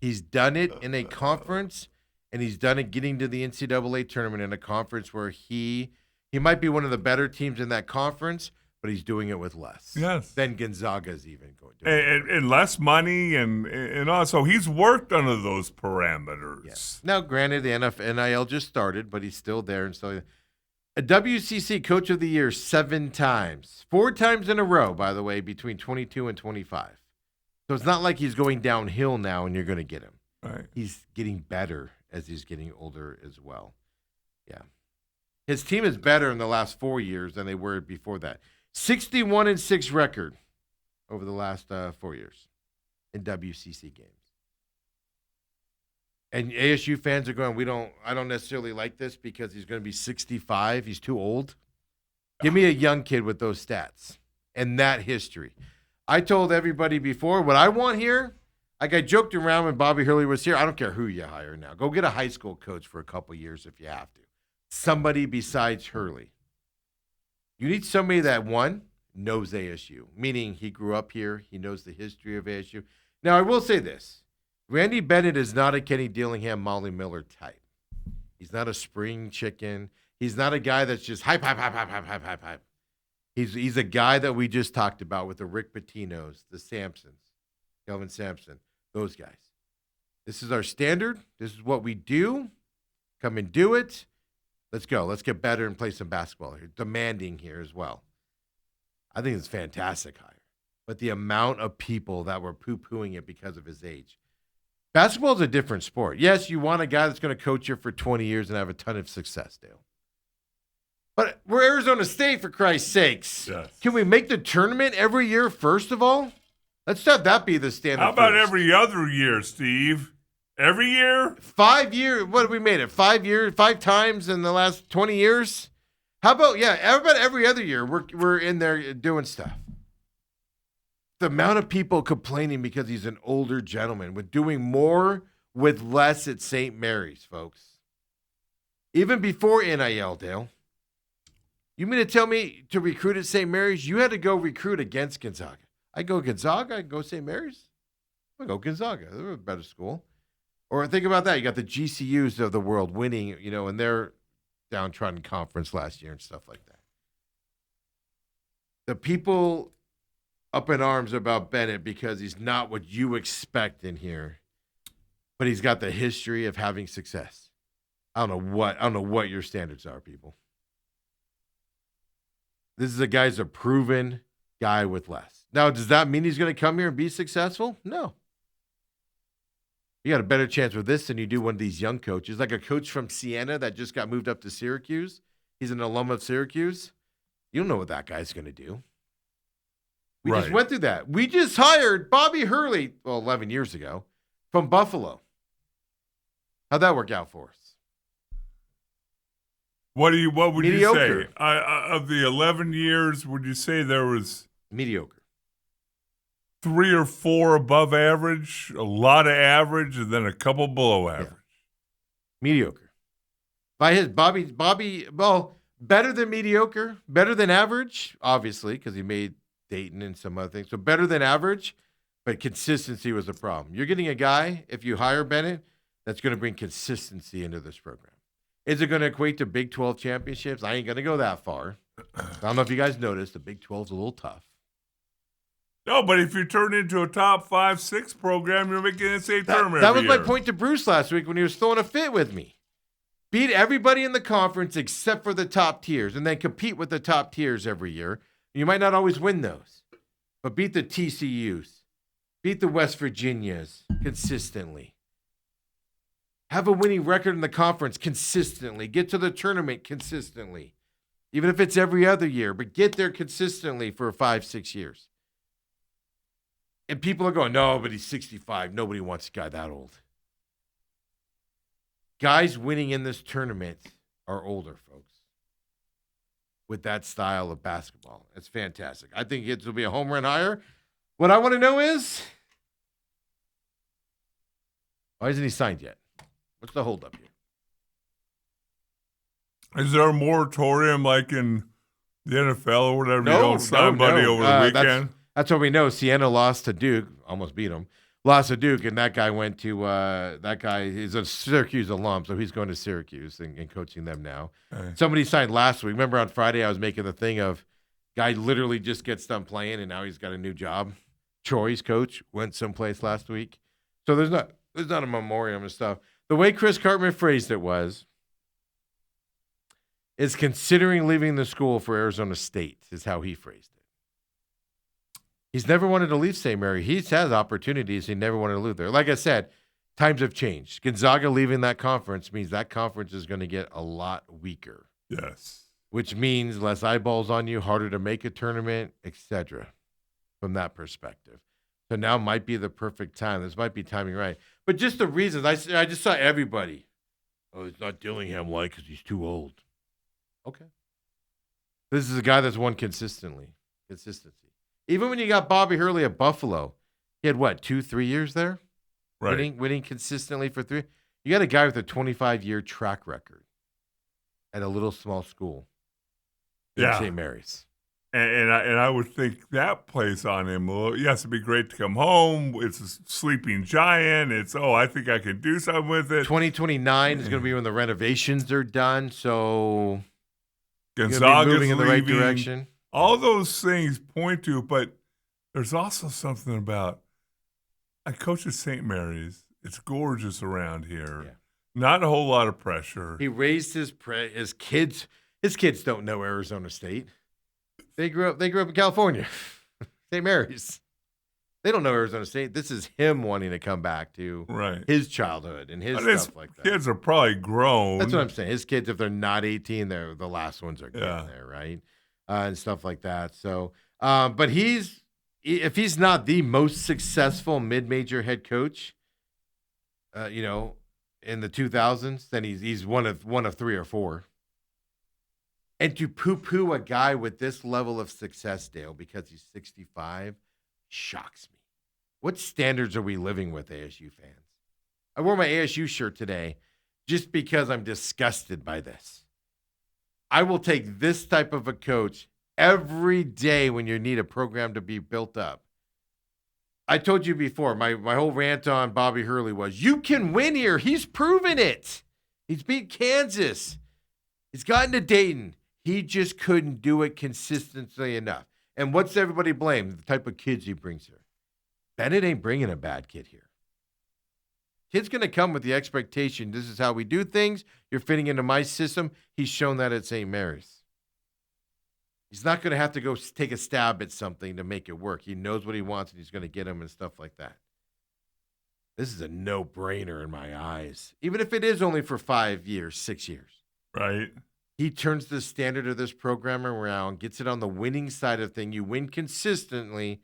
He's done it in a conference, and he's done it getting to the NCAA tournament in a conference where he might be one of the better teams in that conference, but he's doing it with less. Yes. Than Gonzaga's even going to. And less money and also he's worked under those parameters. Yes. Now, granted, the NIL just started, but he's still there and still. A WCC Coach of the Year 7 times. 4 times in a row, by the way, between 22 and 25. So it's not like he's going downhill now and you're going to get him. Right. He's getting better as he's getting older as well. Yeah. His team is better in the last 4 years than they were before that. 61-6 record over the last 4 years in WCC games. And ASU fans are going, I don't necessarily like this because he's going to be 65. He's too old. Give me a young kid with those stats and that history. I told everybody before what I want here. Like I joked around when Bobby Hurley was here. I don't care who you hire now. Go get a high school coach for a couple years if you have to. Somebody besides Hurley. You need somebody that, one, knows ASU, meaning he grew up here. He knows the history of ASU. Now, I will say this. Randy Bennett is not a Kenny Dillingham, Molly Miller type. He's not a spring chicken. He's not a guy that's just hype. He's a guy that we just talked about with the Rick Pitino's, the Sampsons, Kelvin Sampson, those guys. This is our standard. This is what we do. Come and do it. Let's go. Let's get better and play some basketball here. Demanding here as well. I think it's fantastic hire. But the amount of people that were poo-pooing it because of his age. Basketball is a different sport. Yes, you want a guy that's going to coach you for 20 years and have a ton of success, Dale. But we're Arizona State, for Christ's sakes. Yes. Can we make the tournament every year, first of all? Let's have that be the standard. How about first. every other year, Steve? Every year? 5 years. What have we made it? 5 years, 5 times in the last 20 years? How about, every other year we're in there doing stuff. The amount of people complaining because he's an older gentleman with doing more with less at St. Mary's, folks. Even before NIL, Dale. You mean to tell me to recruit at St. Mary's, you had to go recruit against Gonzaga? I go Gonzaga, I go St. Mary's. I go Gonzaga. They're a better school. Or think about that. You got the GCUs of the world winning, in their downtrodden conference last year and stuff like that. The people up in arms about Bennett because he's not what you expect in here, but he's got the history of having success. I don't know what your standards are, people. This is a guy's a proven guy with less. Now, does that mean he's going to come here and be successful? No. You got a better chance with this than you do one of these young coaches, like a coach from Siena that just got moved up to Syracuse. He's an alum of Syracuse. You don't know what that guy's going to do. We just went through that. We just hired Bobby Hurley, 11 years ago, from Buffalo. How'd that work out for us? What would Mediocre. you say? Of the 11 years, would you say there was Mediocre. 3 or 4 above average, a lot of average, and then a couple below average? Yeah. Mediocre. By his Bobby, better than mediocre, better than average, obviously, because he made Dayton and some other things. So better than average, but consistency was a problem. You're getting a guy, if you hire Bennett, that's going to bring consistency into this program. Is it going to equate to Big 12 championships? I ain't going to go that far. I don't know if you guys noticed, the Big 12's a little tough. No, but if you turn into a top 5, 6 program, you're making an NCAA tournament. That was every my year. point to Bruce last week when he was throwing a fit with me. Beat everybody in the conference except for the top tiers, and then compete with the top tiers every year. You might not always win those, but beat the TCUs, beat the West Virginias consistently. Have a winning record in the conference consistently. Get to the tournament consistently, even if it's every other year, but get there consistently for 5, 6 years. And people are going, no, but he's 65. Nobody wants a guy that old. Guys winning in this tournament are older, folks, with that style of basketball. It's fantastic. I think it will be a home run hire. What I want to know is, why isn't he signed yet? What's the holdup here? Is there a moratorium like in the NFL or whatever? You don't sign somebody over the weekend? That's what we know. Siena lost to Duke, almost beat him. Lost to Duke, and that guy went to that guy is a Syracuse alum, so he's going to Syracuse and coaching them now. Somebody signed last week. Remember on Friday I was making the thing of guy literally just gets done playing, and now he's got a new job. Troy's coach went someplace last week. So there's not a memoriam and stuff. The way Chris Cartman phrased it is considering leaving the school for Arizona State is how he phrased it. He's never wanted to leave St. Mary. He's had opportunities. He never wanted to leave there. Like I said, times have changed. Gonzaga leaving that conference means that conference is going to get a lot weaker. Yes. Which means less eyeballs on you, harder to make a tournament, etc. From that perspective. So now might be the perfect time. This might be timing right. But just the reasons, I just saw everybody. Oh, it's not Dillingham-like because he's too old. Okay. This is a guy that's won consistency. Even when you got Bobby Hurley at Buffalo, he had what, 2-3 years there? Right. Winning consistently for 3. You got a guy with a 25-year track record at a little small school in Yeah. St. Mary's. And I would think that plays on him a little. Yes, it'd be great to come home. It's a sleeping giant. It's, I think I can do something with it. 2029 is going to be when the renovations are done, so Gonzaga's moving in the right leaving. direction. All those things point to it, but there's also something about, I coach at St. Mary's. It's gorgeous around here. Yeah. Not a whole lot of pressure. He raised his kids. His kids don't know Arizona State. They grew up in California, St. Mary's. They don't know Arizona State. This is him wanting to come back to his childhood and his stuff like that. Kids are probably grown. That's what I'm saying. His kids, if they're not 18, they're the last ones are getting there, right? And stuff like that. So, but if he's not the most successful mid-major head coach, in the 2000s, then he's one of 3 or 4. And to poo-poo a guy with this level of success, Dale, because he's 65, shocks me. What standards are we living with, ASU fans? I wore my ASU shirt today just because I'm disgusted by this. I will take this type of a coach every day when you need a program to be built up. I told you before, my whole rant on Bobby Hurley was, you can win here. He's proven it. He's beat Kansas. He's gotten to Dayton. He just couldn't do it consistently enough. And what's everybody blame? The type of kids he brings here. Bennett ain't bringing a bad kid here. Kid's going to come with the expectation, this is how we do things. You're fitting into my system. He's shown that at St. Mary's. He's not going to have to go take a stab at something to make it work. He knows what he wants, and he's going to get him and stuff like that. This is a no-brainer in my eyes, even if it is only for 5 years, 6 years. Right. He turns the standard of this program around, gets it on the winning side of thing. You win consistently,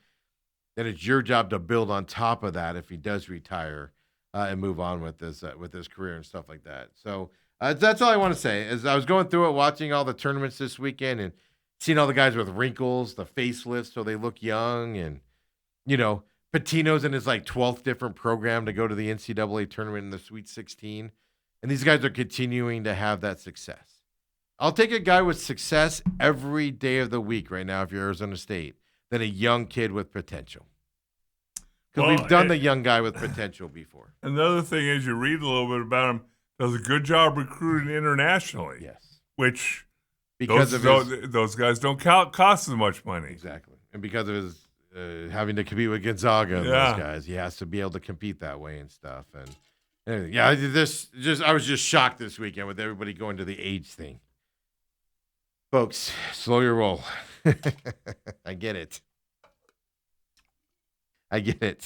then it's your job to build on top of that if he does retire and move on with his career and stuff like that. So that's all I want to say. As I was going through it, watching all the tournaments this weekend and seeing all the guys with wrinkles, the facelifts, so they look young, and Patino's in his 12th different program to go to the NCAA tournament in the Sweet 16, and these guys are continuing to have that success. I'll take a guy with success every day of the week right now if you're Arizona State than a young kid with potential. Because we've done the young guy with potential before. Another thing is you read a little bit about him, does a good job recruiting internationally. Yes. Which because those guys don't cost as much money. Exactly. And because of his having to compete with Gonzaga and those guys, he has to be able to compete that way and stuff. And I was just shocked this weekend with everybody going to the age thing. Folks, slow your roll. I get it. He's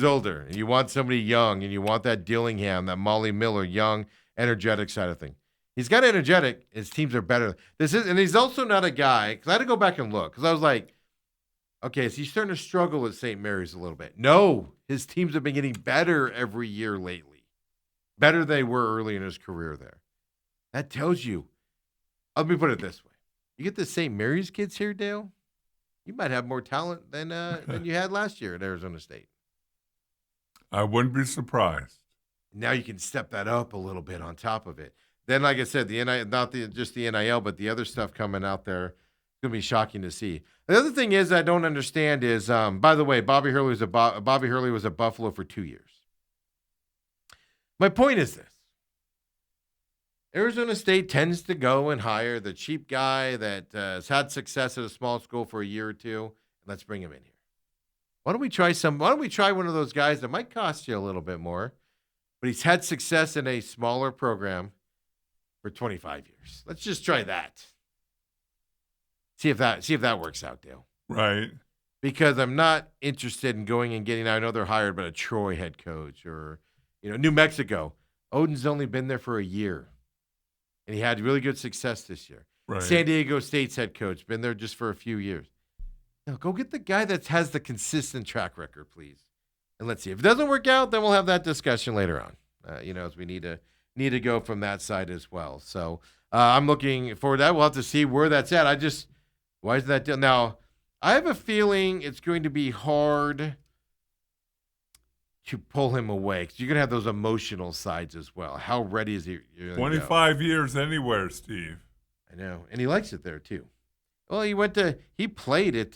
older. And you want somebody young, and you want that Dillingham, that Molly Miller, young, energetic side of thing. He's got energetic. His teams are better. And he's also not a guy, because I had to go back and look, because I was like, okay, is he starting to struggle at St. Mary's a little bit? No, his teams have been getting better every year lately. Better than they were early in his career there. That tells you. Let me put it this way. You get the St. Mary's kids here, Dale, you might have more talent than you had last year at Arizona State. I wouldn't be surprised. Now you can step that up a little bit on top of it. Then, like I said, just the NIL, but the other stuff coming out there, it's going to be shocking to see. The other thing is I don't understand is, by the way, Bobby Hurley was at Buffalo for 2 years. My point is this. Arizona State tends to go and hire the cheap guy that has had success at a small school for a year or two. Let's bring him in here. Why don't we try one of those guys that might cost you a little bit more, but he's had success in a smaller program for 25 years. Let's just try that. See if that works out, Dale. Right. Because I'm not interested in going and getting, I know they're hired, but a Troy head coach or, New Mexico. Odin's only been there for a year. And he had really good success this year. Right. San Diego State's head coach, been there just for a few years. No, go get the guy that has the consistent track record, please. And let's see. If it doesn't work out, then we'll have that discussion later on. As we need to go from that side as well. So I'm looking forward to that. We'll have to see where that's at. Why is that done? Now, I have a feeling it's going to be hard to pull him away because you're going to have those emotional sides as well. How ready is he? 25 years anywhere, Steve. I know. And he likes it there, too. Well, he played at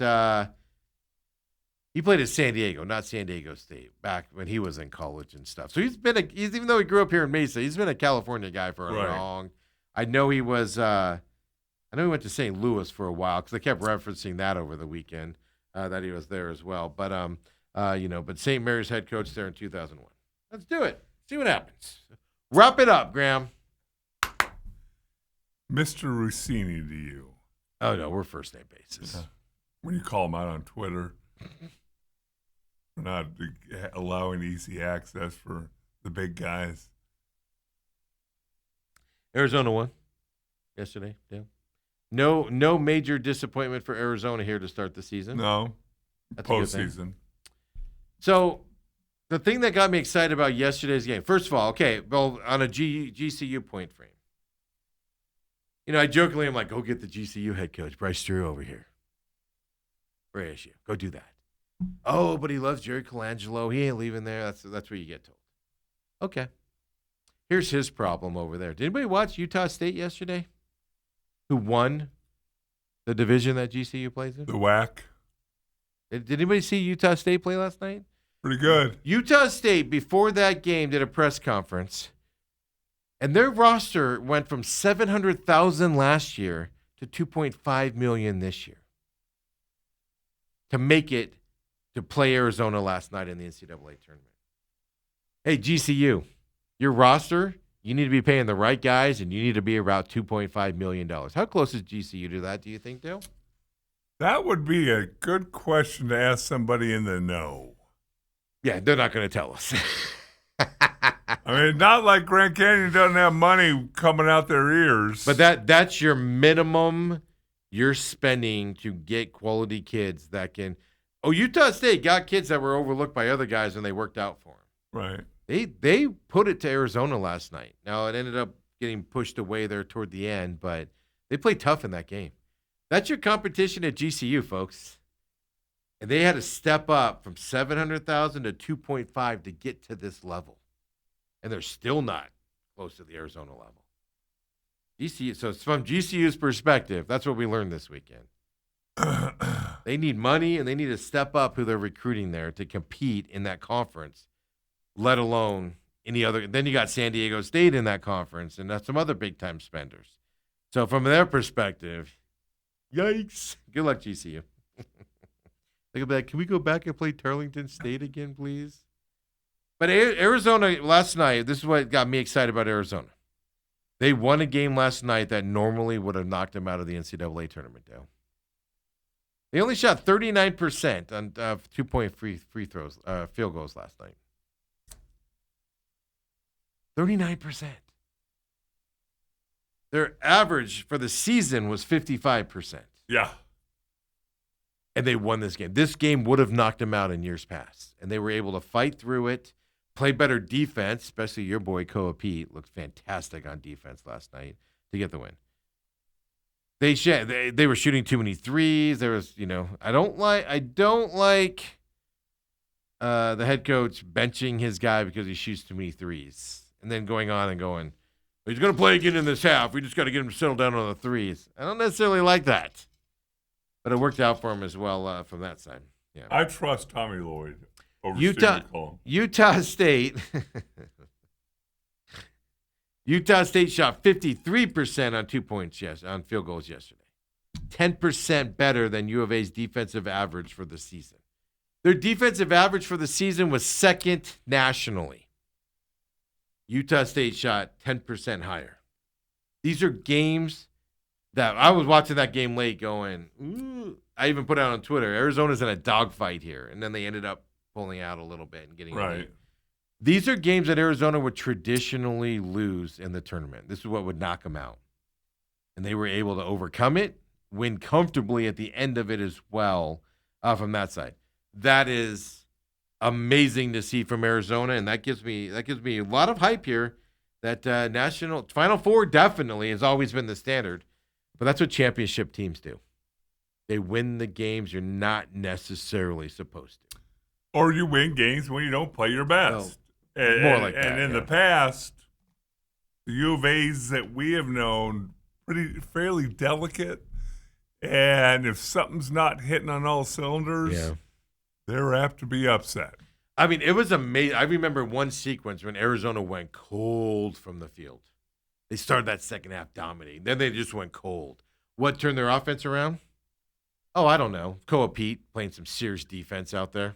San Diego, not San Diego State, back when he was in college and stuff. So even though he grew up here in Mesa, he's been a California guy for a long. I know he was. I know he went to St. Louis for a while because they kept referencing that over the weekend that he was there as well. But but St. Mary's head coach there in 2001. Let's do it. See what happens. Wrap it up, Graham. Mr. Rossini to you. Oh no, we're first name basis. When you call him out on Twitter. We're not allowing easy access for the big guys. Arizona won yesterday. Yeah. No major disappointment for Arizona here to start the season. No. That's postseason. So the thing that got me excited about yesterday's game, first of all, on a GCU point frame. I jokingly am like, go get the GCU head coach, Bryce Drew, over here for ASU. Go do that. Oh, but he loves Jerry Colangelo. He ain't leaving there. That's what you get told. Okay. Here's his problem over there. Did anybody watch Utah State yesterday? Who won the division that GCU plays in? The WAC. Did anybody see Utah State play last night? Pretty good. Utah State, before that game, did a press conference, and their roster went from 700,000 last year to 2.5 million this year to make it to play Arizona last night in the NCAA tournament. Hey, GCU, your roster, you need to be paying the right guys, and you need to be about $2.5 million. How close is GCU to that, do you think, Dale? That would be a good question to ask somebody in the know. Yeah, they're not going to tell us. I mean, not like Grand Canyon doesn't have money coming out their ears. But that's your minimum you're spending to get quality kids that can – Utah State got kids that were overlooked by other guys and they worked out for them. Right. They put it to Arizona last night. Now, it ended up getting pushed away there toward the end, but they played tough in that game. That's your competition at GCU, folks. And they had to step up from 700,000 to 2.5 to get to this level. And they're still not close to the Arizona level. GCU, so it's from GCU's perspective, that's what we learned this weekend. They need money, and they need to step up who they're recruiting there to compete in that conference, let alone any other. Then you got San Diego State in that conference, and that's some other big-time spenders. So from their perspective, yikes. Good luck, GCU. They'll be like, can we go back and play Tarleton State again, please? But Arizona last night, this is what got me excited about Arizona. They won a game last night that normally would have knocked them out of the NCAA tournament, Dale. They only shot 39% on 2-point free throws, field goals last night. 39%. Their average for the season was 55%. Yeah. And they won this game. This game would have knocked them out in years past. And they were able to fight through it, play better defense, especially your boy Koa Pete looked fantastic on defense last night to get the win. They were shooting too many threes. There was, I don't like the head coach benching his guy because he shoots too many threes. And then going on and going, he's going to play again in this half. We just got to get him to settle down on the threes. I don't necessarily like that. But it worked out for him as well from that side. Yeah. I trust Tommy Lloyd over Utah State. Utah State shot 53% on 2 points on field goals yesterday. 10% better than U of A's defensive average for the season. Their defensive average for the season was second nationally. Utah State shot 10% higher. These are games that I was watching that game late going, ooh. I even put out on Twitter, Arizona's in a dogfight here. And then they ended up pulling out a little bit and getting right. These are games that Arizona would traditionally lose in the tournament. This is what would knock them out. And they were able to overcome it, win comfortably at the end of it as well. from that side. That is amazing to see from Arizona, and that gives me a lot of hype here. That national Final Four definitely has always been the standard, but that's what championship teams do. They win the games you're not necessarily supposed to. Or you win games when you don't play your best. More like that. And in the past, the U of A's that we have known, fairly delicate. And if something's not hitting on all cylinders, they're apt to be upset. I mean, it was amazing. I remember one sequence when Arizona went cold from the field. They started that second half dominating. Then they just went cold. What turned their offense around? Oh, I don't know. Koa Pete playing some serious defense out there.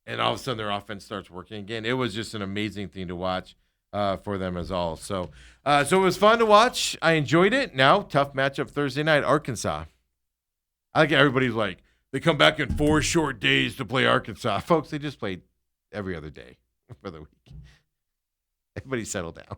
And all of a sudden their offense starts working again. It was just an amazing thing to watch for them as all. So it was fun to watch. I enjoyed it. Now, tough matchup Thursday night, Arkansas. I think everybody's like, they come back in 4 short days to play Arkansas. Folks, they just played every other day for the week. Everybody settle down.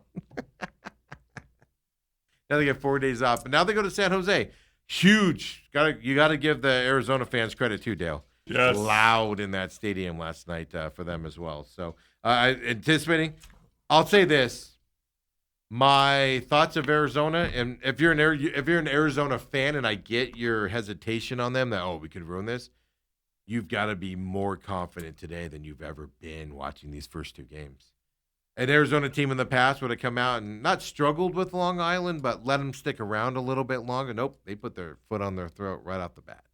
Now they get 4 days off. But now they go to San Jose. Huge. You got to give the Arizona fans credit too, Dale. Yes. Loud in that stadium last night for them as well. So anticipating, I'll say this. My thoughts of Arizona, and if you're an Arizona fan, and I get your hesitation on them that we could ruin this, you've got to be more confident today than you've ever been watching these first 2 games. An Arizona team in the past would have come out and not struggled with Long Island, but let them stick around a little bit longer. Nope, they put their foot on their throat right off the bat.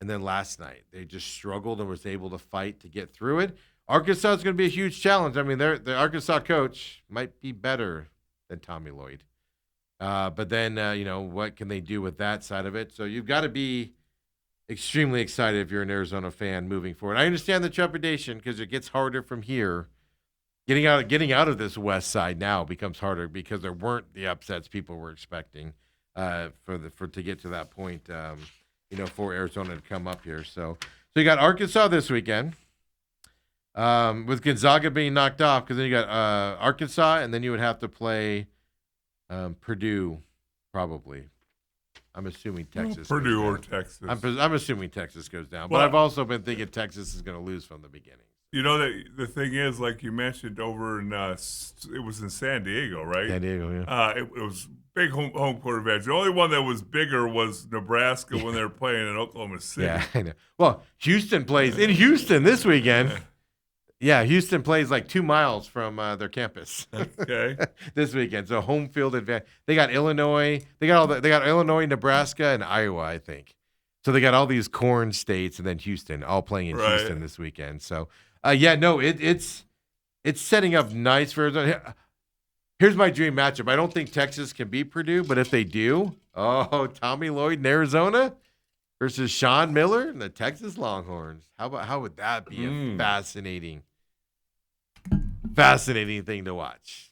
And then last night, they just struggled and was able to fight to get through it. Arkansas is going to be a huge challenge. I mean, the Arkansas coach might be better than Tommy Lloyd. But then, what can they do with that side of it? So you've got to be extremely excited if you're an Arizona fan moving forward. I understand the trepidation because it gets harder from here. Getting out of this west side now becomes harder because there weren't the upsets people were expecting to get to that point. For Arizona to come up here. So you got Arkansas this weekend with Gonzaga being knocked off because then you got Arkansas, and then you would have to play Purdue probably. I'm assuming Texas. Purdue or Texas. I'm assuming Texas goes down. But I've also been thinking Texas is going to lose from the beginning. You know, the thing is, like you mentioned, over in it was in San Diego, right? San Diego, yeah. It was big home court advantage. The only one that was bigger was Nebraska when they were playing in Oklahoma City. Yeah, I know. Well, Houston plays in Houston this weekend. Yeah, Houston plays like 2 miles from their campus. Okay. This weekend, so home field advantage. They got Illinois. They got Illinois, Nebraska, and Iowa, I think. So they got all these corn states and then Houston all playing in Houston this weekend. So. It's setting up nice for Arizona. Here's my dream matchup. I don't think Texas can beat Purdue, but if they do, Tommy Lloyd in Arizona versus Sean Miller and the Texas Longhorns. How would that be a fascinating thing to watch?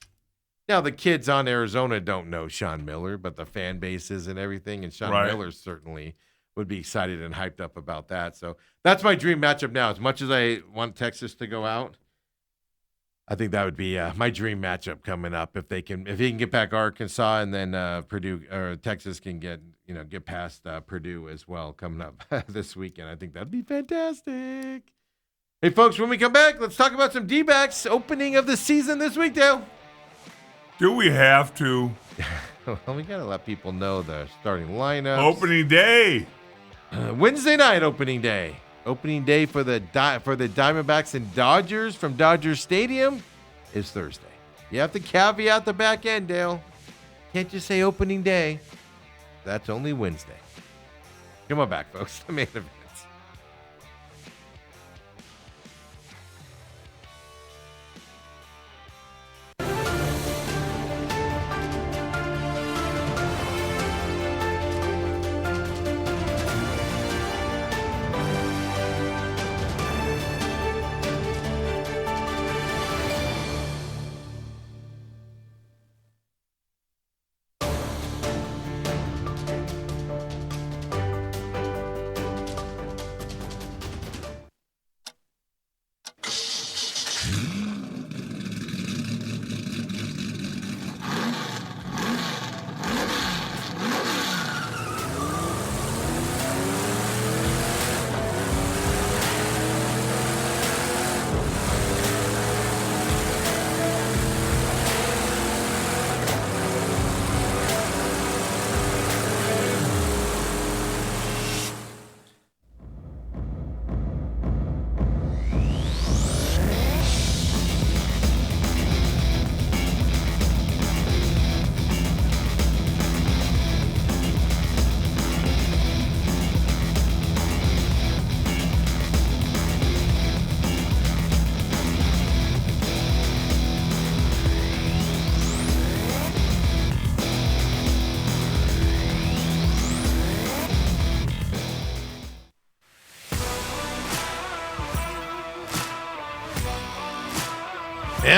Now the kids on Arizona don't know Sean Miller, but the fan bases and everything, and Sean Miller certainly would be excited and hyped up about that. So that's my dream matchup now. As much as I want Texas to go out, I think that would be my dream matchup coming up. If he can get back Arkansas, and then Purdue or Texas can get past Purdue as well coming up this weekend. I think that'd be fantastic. Hey folks, when we come back, let's talk about some D-backs opening of the season this week, Dale. Do we have to? Well, we gotta let people know the starting lineup. Opening day. Wednesday night opening day. Opening day for the Diamondbacks and Dodgers from Dodger Stadium is Thursday. You have to caveat the back end, Dale. Can't just say opening day. That's only Wednesday. Come on back, folks. The main event.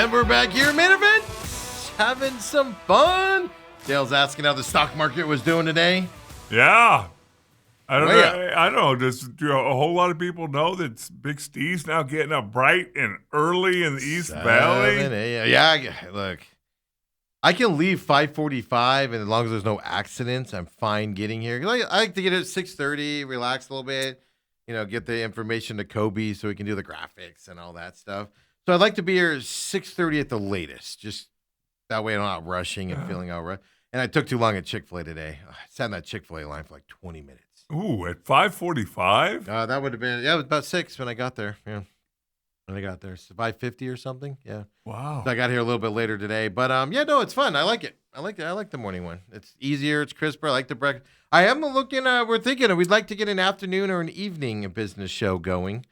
And we're back here, main event, having some fun. Dale's asking how the stock market was doing today. Yeah. I don't Way know. I don't know. Do a whole lot of people know that Big Steve's now getting up bright and early in the East Valley? 7 a.m. Yeah, look, I can leave 5:45, and as long as there's no accidents, I'm fine getting here. I like to get it at 6:30, relax a little bit, get the information to Kobe so we can do the graphics and all that stuff. So I'd like to be here at 6:30 at the latest, just that way I'm not rushing and feeling all right. And I took too long at Chick-fil-A today. I sat in that Chick-fil-A line for like 20 minutes. Ooh, at 5:45? That would have been, it was about 6 when I got there. Yeah. When I got there, so 5:50 or something. Yeah. Wow. So I got here a little bit later today. But no, it's fun. I like it. I like the morning one. It's easier, it's crisper. I like the breakfast. I am looking, we're thinking we'd like to get an afternoon or an evening business show going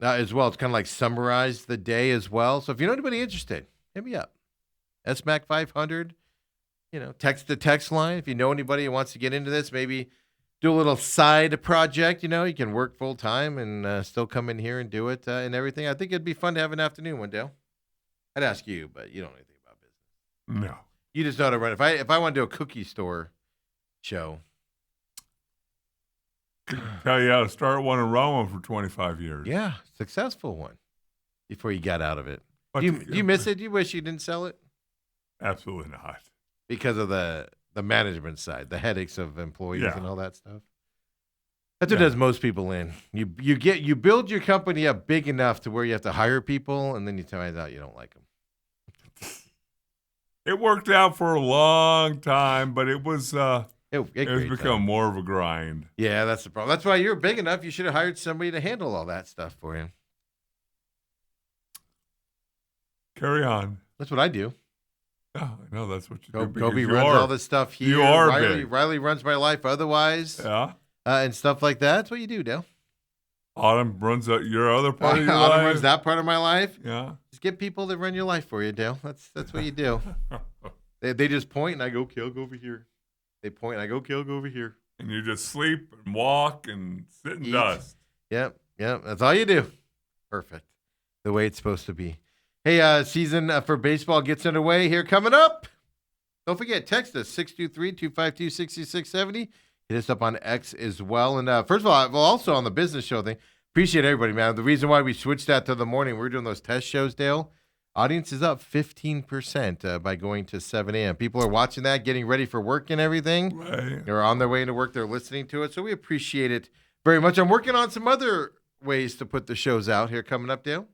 as well. It's kind of like summarize the day as well. So if you know anybody interested, hit me up. SMAC 500, text the text line. If you know anybody who wants to get into this, maybe do a little side project. You can work full time and still come in here and do it and everything. I think it'd be fun to have an afternoon one, Dale. I'd ask you, but you don't know anything about business. No. You just know how to run. If I want to do a cookie store show, Tell you how to start one and run one for 25 years. yeah, successful one before you got out of it. But Do you miss it? Do you wish you didn't sell it? Absolutely not. Because of the management side, the headaches of employees Yeah. and all that stuff. That's what does most people in. You build your company up big enough to where you have to hire people, and then you find out you don't like them. It worked out for a long time, but it was It it's become more of a grind. Yeah, that's the problem. That's why you're big enough. You should have hired somebody to handle all that stuff for you. Carry on. That's what I do. Yeah, I know that's what you do. because Kobe you runs are- all this stuff here. you are Riley, big. Riley runs my life otherwise, Yeah. and stuff like that. That's what you do, Dale. Autumn runs your other part of your Autumn life. runs that part of my life. Yeah. Just get people that run your life for you, Dale. That's what you do. They just point, and I go, okay, I'll go over here. They point, and I go, okay, I'll go over here. And you just sleep and walk and sit in Eat. dust. Yep. That's all you do. Perfect. The way it's supposed to be. Hey, season for baseball gets underway here coming up. Don't forget, text us 623-252-6670. Hit us up on X as well. And first of all, also on the business show thing, appreciate everybody, man. The reason why we switched that to the morning, we're doing those test shows, Dale. Audience is up 15% by going to 7 a.m. People are watching that, getting ready for work and everything. Right. They're on their way into work. They're listening to it. So we appreciate it very much. I'm working on some other ways to put the shows out here coming up, Dale.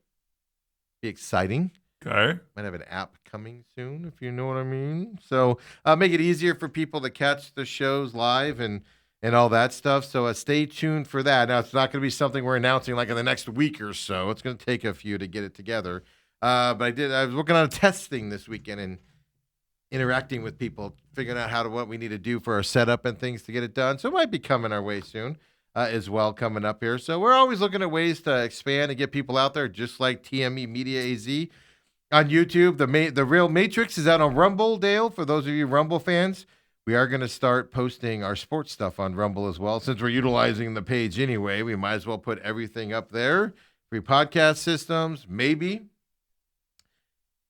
Be exciting. Okay. Might have an app coming soon, if you know what I mean. So make it easier for people to catch the shows live and all that stuff. So stay tuned for that. Now, it's not going to be something we're announcing like in the next week or so. It's going to take a few to get it together. But I was working on a testing this weekend and interacting with people, figuring out what we need to do for our setup and things to get it done. So it might be coming our way soon as well, coming up here. So we're always looking at ways to expand and get people out there, just like TME Media AZ. On YouTube, the Real Matrix is out on Rumble, Dale. For those of you Rumble fans, we are going to start posting our sports stuff on Rumble as well. Since we're utilizing the page anyway, we might as well put everything up there. Free podcast systems, maybe.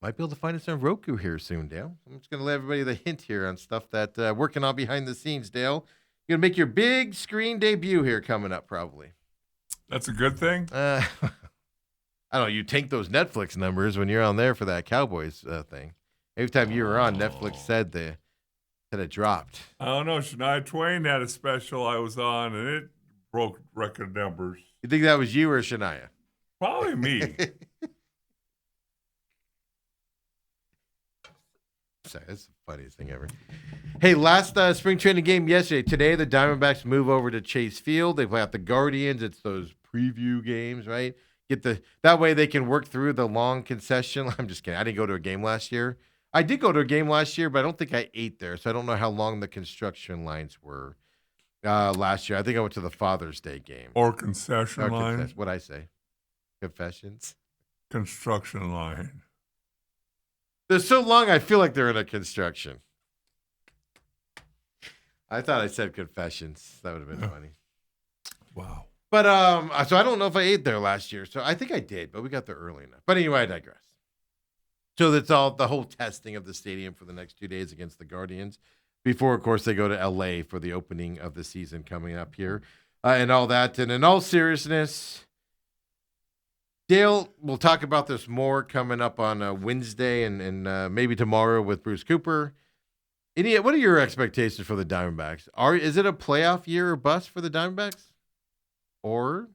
Might be able to find us on Roku here soon, Dale. I'm just going to let everybody the hint here on stuff that working on behind the scenes, Dale. You're going to make your big screen debut here coming up probably. That's a good thing. I don't know, you tank those Netflix numbers when you're on there for that Cowboys thing. Every time you were on, Netflix said it dropped. I don't know. Shania Twain had a special I was on, and it broke record numbers. You think that was you or Shania? Probably me. Sorry, that's the funniest thing ever. Hey, last spring training game yesterday. Today, the Diamondbacks move over to Chase Field. They play out the Guardians. It's those preview games, right? That way they can work through the long concession. I'm just kidding. I didn't go to a game last year. I did go to a game last year, but I don't think I ate there, so I don't know how long the construction lines were last year. I think I went to the Father's Day game. Or concession line. What'd I say? Confessions? Construction line. They're so long, I feel like they're in a construction. I thought I said confessions. That would have been funny. Wow. But so I don't know if I ate there last year. So I think I did, but we got there early enough. But anyway, I digress. So that's all the whole testing of the stadium for the next 2 days against the Guardians before, of course, they go to LA for the opening of the season coming up here and all that. And in all seriousness, Dale, we'll talk about this more coming up on Wednesday and maybe tomorrow with Bruce Cooper. What are your expectations for the Diamondbacks? Is it a playoff year or bust for the Diamondbacks? Or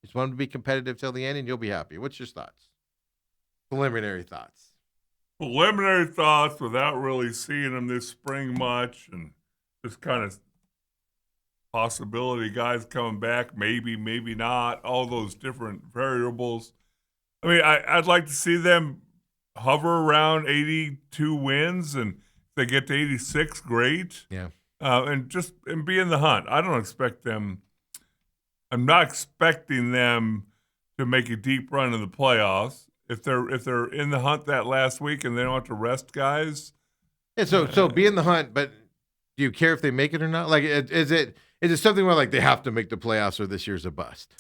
just want them to be competitive till the end and you'll be happy? What's your thoughts? Preliminary thoughts. Preliminary thoughts without really seeing them this spring much, and just kind of possibility guys coming back, maybe, maybe not, all those different variables. I mean, I'd like to see them hover around 82 wins, and if they get to 86, great. Yeah. And be in the hunt. I'm not expecting them to make a deep run in the playoffs. If they're in the hunt that last week and they don't have to rest guys. Yeah, so be in the hunt, but do you care if they make it or not? Like, is it something where like they have to make the playoffs or this year's a bust?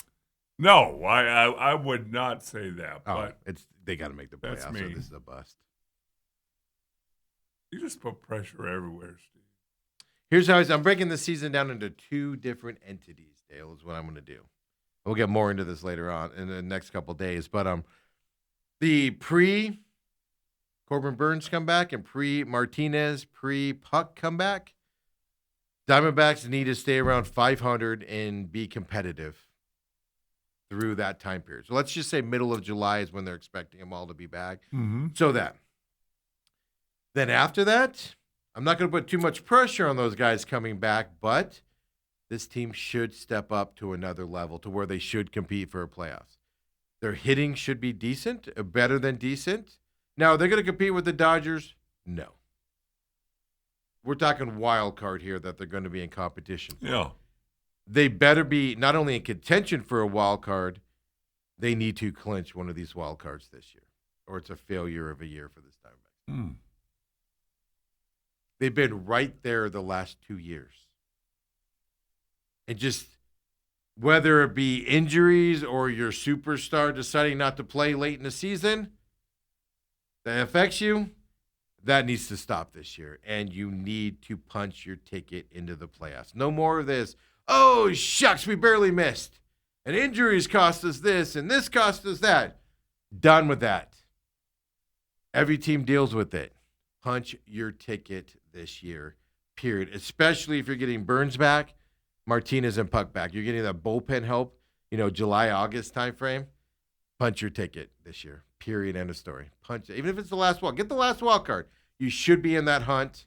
No, I would not say that. But they got to make the playoffs or this is a bust. You just put pressure everywhere, Steve. Here's how I'm breaking the season down into 2 different entities. Dale is what I'm going to do. We'll get more into this later on in the next couple of days, but the pre-Corbin Burns comeback and pre-Martinez, pre-Puck comeback, Diamondbacks need to stay around 500 and be competitive through that time period. So let's just say middle of July is when they're expecting them all to be back. Mm-hmm. So then after that, I'm not going to put too much pressure on those guys coming back, but this team should step up to another level to where they should compete for a playoffs. Their hitting should be decent, better than decent. Now, are they going to compete with the Dodgers? No. We're talking wild card here that they're going to be in competition for. Yeah. They better be not only in contention for a wild card, they need to clinch one of these wild cards this year, or it's a failure of a year for this Diamondbacks. Mm. They've been right there the last 2 years. And just whether it be injuries or your superstar deciding not to play late in the season that affects you, that needs to stop this year. And you need to punch your ticket into the playoffs. No more of this, oh, shucks, we barely missed. And injuries cost us this, and this cost us that. Done with that. Every team deals with it. Punch your ticket this year, period. Especially if you're getting Burns back, Martinez and Puck back. You're getting that bullpen help, July, August timeframe. Punch your ticket this year, period, end of story. Punch it. Even if it's the last wild, get the last wild card. You should be in that hunt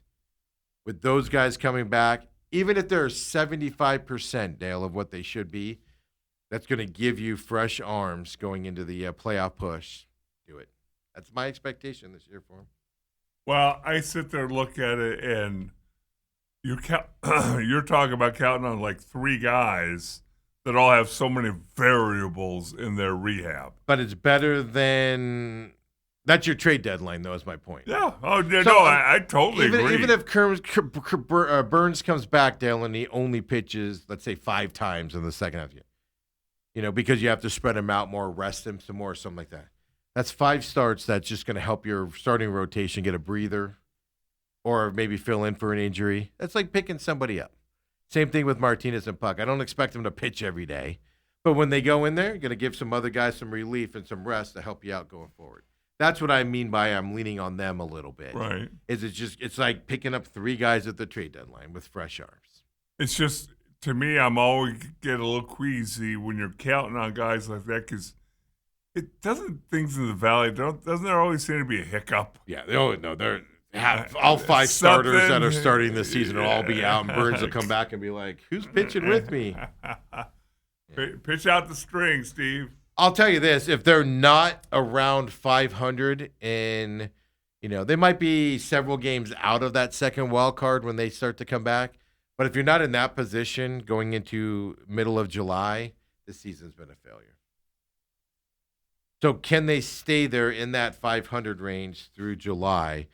with those guys coming back. Even if they're 75%, Dale, of what they should be, that's going to give you fresh arms going into the playoff push. Do it. That's my expectation this year for them. Well, I sit there and look at it, and you're talking about counting on like 3 guys that all have so many variables in their rehab. But it's better than – that's your trade deadline, though, is my point. Yeah. Oh, so, no, I totally agree. Even if Burns comes back, Dale, and he only pitches, let's say, 5 times in the second half, because you have to spread him out more, rest him some more, something like that. That's 5 starts that's just going to help your starting rotation get a breather or maybe fill in for an injury. That's like picking somebody up. Same thing with Martinez and Puck. I don't expect them to pitch every day. But when they go in there, you're going to give some other guys some relief and some rest to help you out going forward. That's what I mean by I'm leaning on them a little bit. Right. It's like picking up 3 guys at the trade deadline with fresh arms. It's just, to me, I'm always get a little queasy when you're counting on guys like that because it doesn't, things in the Valley, doesn't there always seem to be a hiccup? Yeah, they're all 5 starters that are starting this season will all be out, and Burns will come back and be like, who's pitching with me? Pitch out the string, Steve. I'll tell you this, if they're not around 500 and, they might be several games out of that second wild card when they start to come back. But if you're not in that position going into middle of July, this season's been a failure. So can they stay there in that 500 range through July?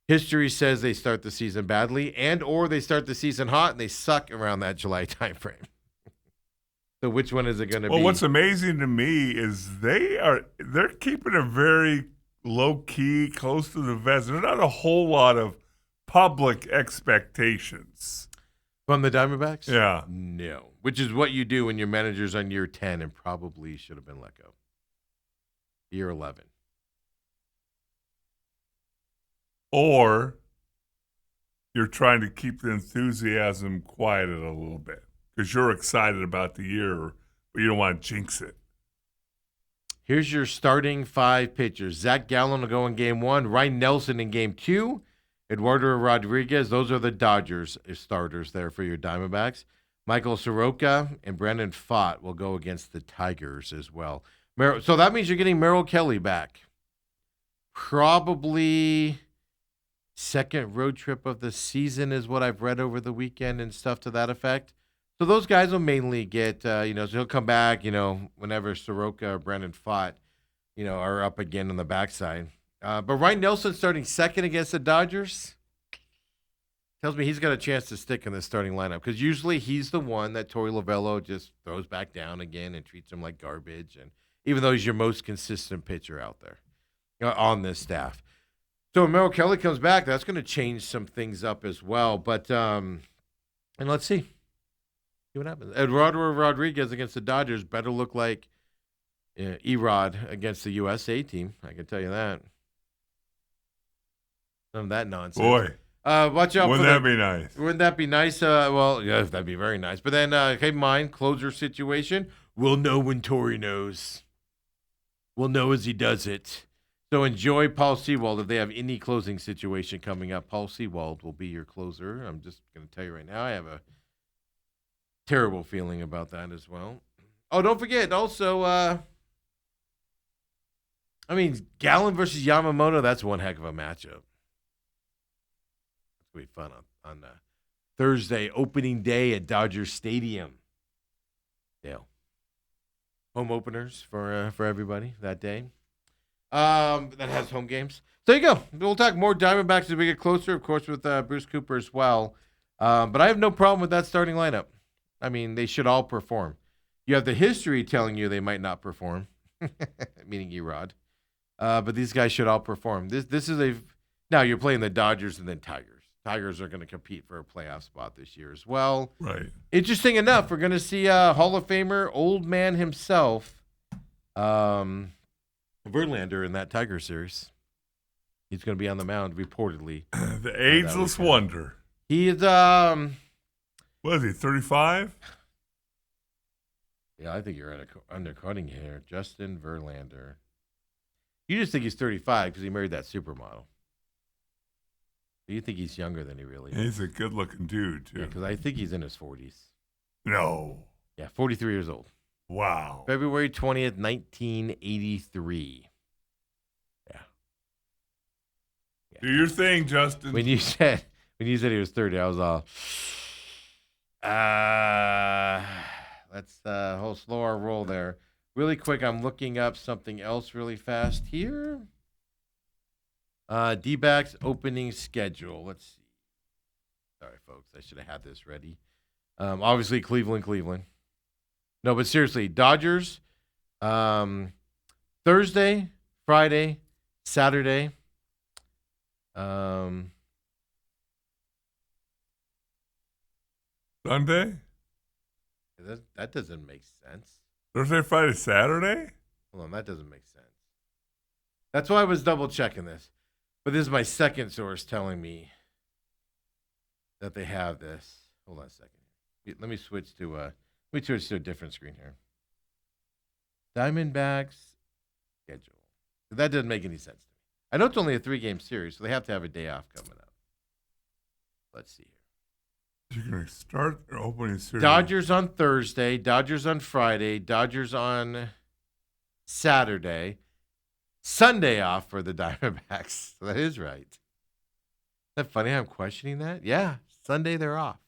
History says they start the season badly or they start the season hot and they suck around that July timeframe. So which one is it going to be? Well, what's amazing to me is they're keeping a very low key, close to the vest. There's not a whole lot of public expectations. From the Diamondbacks? Yeah. No. Which is what you do when your manager's on year 10 and probably should have been let go. Year 11. Or you're trying to keep the enthusiasm quieted a little bit because you're excited about the year, but you don't want to jinx it. Here's your starting 5 pitchers. Zach Gallen will go in game 1. Ryan Nelson in game 2. Eduardo Rodriguez. Those are the Dodgers starters there for your Diamondbacks. Michael Soroka and Brandon Pfaadt will go against the Tigers as well. So that means you're getting Merrill Kelly back. Probably second road trip of the season is what I've read over the weekend and stuff to that effect. So those guys will mainly get, so he'll come back, whenever Soroka or Brandon Pfaadt, are up again on the backside. But Ryan Nelson starting second against the Dodgers tells me he's got a chance to stick in the starting lineup because usually he's the one that Torey Lovello just throws back down again and treats him like garbage. And even though he's your most consistent pitcher out there on this staff. So when Merrill Kelly comes back, that's going to change some things up as well. But, and let's see. See what happens. Eduardo Rodriguez against the Dodgers better look like Erod against the USA team. I can tell you that. None of that nonsense. Boy. Watch out. Wouldn't that be nice? Wouldn't that be nice? Well, yeah, that'd be very nice. But then, keep in mind, closer situation. We'll know when Torey knows. We'll know as he does it. So enjoy Paul Sewald if they have any closing situation coming up. Paul Sewald will be your closer. I'm just going to tell you right now, I have a terrible feeling about that as well. Oh, don't forget, also, Gallen versus Yamamoto, that's one heck of a matchup. It's going to be fun on Thursday, opening day at Dodger Stadium. Yeah. Home openers for everybody that day. That has home games. So there you go. We'll talk more Diamondbacks as we get closer, of course, with Bruce Cooper as well. But I have no problem with that starting lineup. I mean, they should all perform. You have the history telling you they might not perform, meaning Erod. But these guys should all perform. This is now you're playing the Dodgers and then Tigers. Tigers are going to compete for a playoff spot this year as well. Right. Interesting enough, we're going to see Hall of Famer, old man himself, Verlander in that Tiger series. He's going to be on the mound reportedly. The ageless wonder. He is What is he, 35? Yeah, I think you're undercutting here. Justin Verlander. You just think he's 35 because he married that supermodel. You think he's younger than he really is. He's a good-looking dude, too. Yeah, because I think he's in his 40s. No. Yeah, 43 years old. Wow. February 20th, 1983. Yeah. Do your thing, Justin. When you said he was 30, I was all, let's hold slow our roll there. Really quick, I'm looking up something else really fast here. D-backs opening schedule. Let's see. Sorry, folks. I should have had this ready. Obviously, Cleveland. No, but seriously, Dodgers, Thursday, Friday, Saturday. Sunday? That doesn't make sense. Thursday, Friday, Saturday? Hold on, that doesn't make sense. That's why I was double checking this. But this is my second source telling me that they have this. Hold on a second. Let me switch to a different screen here. Diamondbacks schedule. That doesn't make any sense to me. I know it's only a 3-game series, so they have to have a day off coming up. Let's see here. You're going to start their opening series. Dodgers on Thursday, Dodgers on Friday, Dodgers on Saturday, Sunday off for the Diamondbacks. So that is right. Is that funny? I'm questioning that. Yeah, Sunday they're off.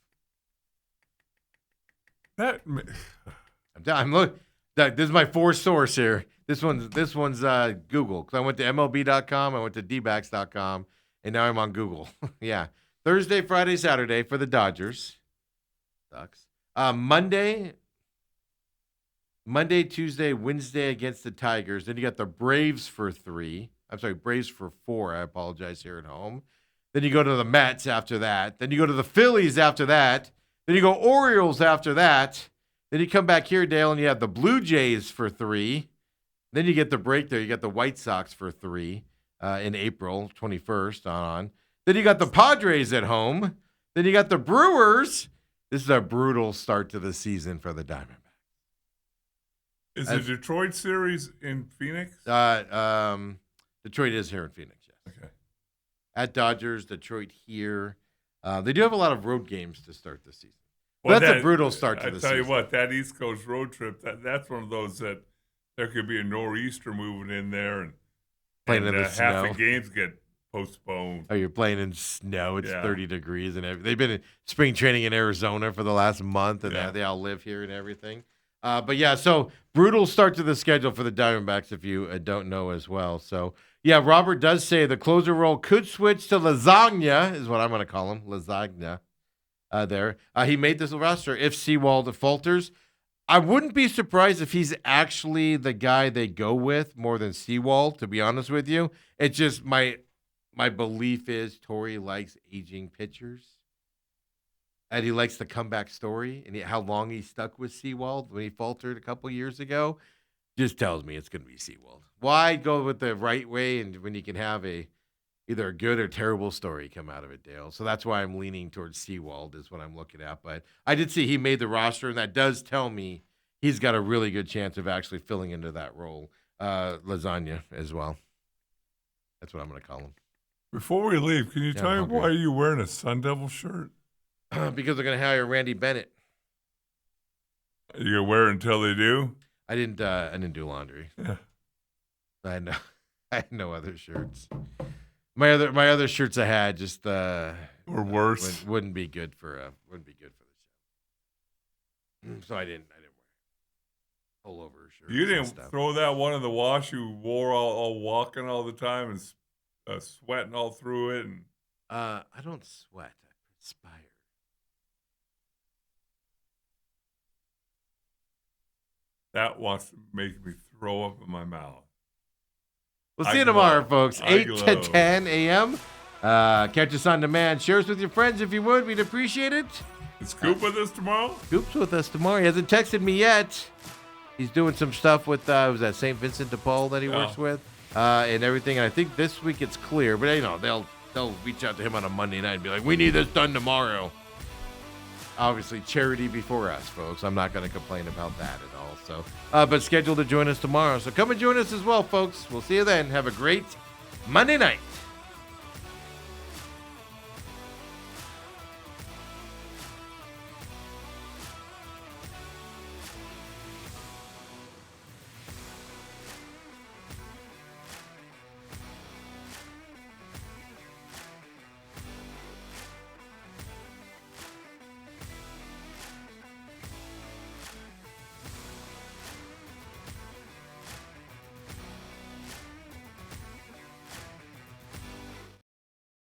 I'm looking. This is my fourth source here. This one's Google. Because I went to MLB.com, I went to DBacks.com, and now I'm on Google. Yeah. Thursday, Friday, Saturday for the Dodgers. Sucks. Monday, Tuesday, Wednesday against the Tigers. Then you got the Braves for 3. I'm sorry, Braves for 4. I apologize, here at home. Then you go to the Mets after that. Then you go to the Phillies after that. Then you go Orioles after that. Then you come back here, Dale, and you have the Blue Jays for 3. Then you get the break there. You got the White Sox for 3 in April 21st on. Then you got the Padres at home. Then you got the Brewers. This is a brutal start to the season for the Diamondbacks. Is the Detroit series in Phoenix? Detroit is here in Phoenix, yes. Okay. At Dodgers, Detroit here. They do have a lot of road games to start the season. Well, that's a brutal start to the season. I tell you what, that East Coast road trip, that's one of those that there could be a nor'easter moving in there, and playing in the half snow. the games get postponed. Oh, you're playing in snow. It's 30 degrees and everything. They've been in spring training in Arizona for the last month, and they all live here and everything. But yeah, so brutal start to the schedule for the Diamondbacks, if you don't know as well. So yeah, Robert does say the closer role could switch to lasagna, is what I'm going to call him, lasagna. There, he made this roster if Sewald falters. I wouldn't be surprised if he's actually the guy they go with more than Sewald, to be honest with you. It's just my belief is Torey likes aging pitchers. And he likes the comeback story and how long he stuck with Sewald when he faltered a couple years ago. Just tells me it's going to be Sewald. Why go with the right way and when you can have either a good or terrible story come out of it, Dale? So that's why I'm leaning towards Sewald is what I'm looking at. But I did see he made the roster, and that does tell me he's got a really good chance of actually filling into that role. Lasagna as well. That's what I'm going to call him. Before we leave, can you tell me why you're wearing a Sun Devil shirt? Because they're going to hire Randy Bennett. You're going to wear it until they do? I didn't do laundry. Yeah. I had no other shirts. My other shirts I had just or worse wouldn't be good for the show. So I didn't wear pullover shirts. You didn't throw that one in the wash you wore all walking all the time and sweating all through it. And I don't sweat. I perspire. That wants to make me throw up in my mouth. We'll see you tomorrow, folks. 8 to 10 a.m. Catch us on demand. Share us with your friends if you would. We'd appreciate it. Is Coop with us tomorrow? Coop's with us tomorrow. He hasn't texted me yet. He's doing some stuff with, was that St. Vincent de Paul that he works with and everything. And I think this week it's clear. But, they'll reach out to him on a Monday night and be like, we need this done tomorrow. Obviously, charity before us, folks. I'm not going to complain about that at all. So, but scheduled to join us tomorrow. So come and join us as well, folks. We'll see you then. Have a great Monday night.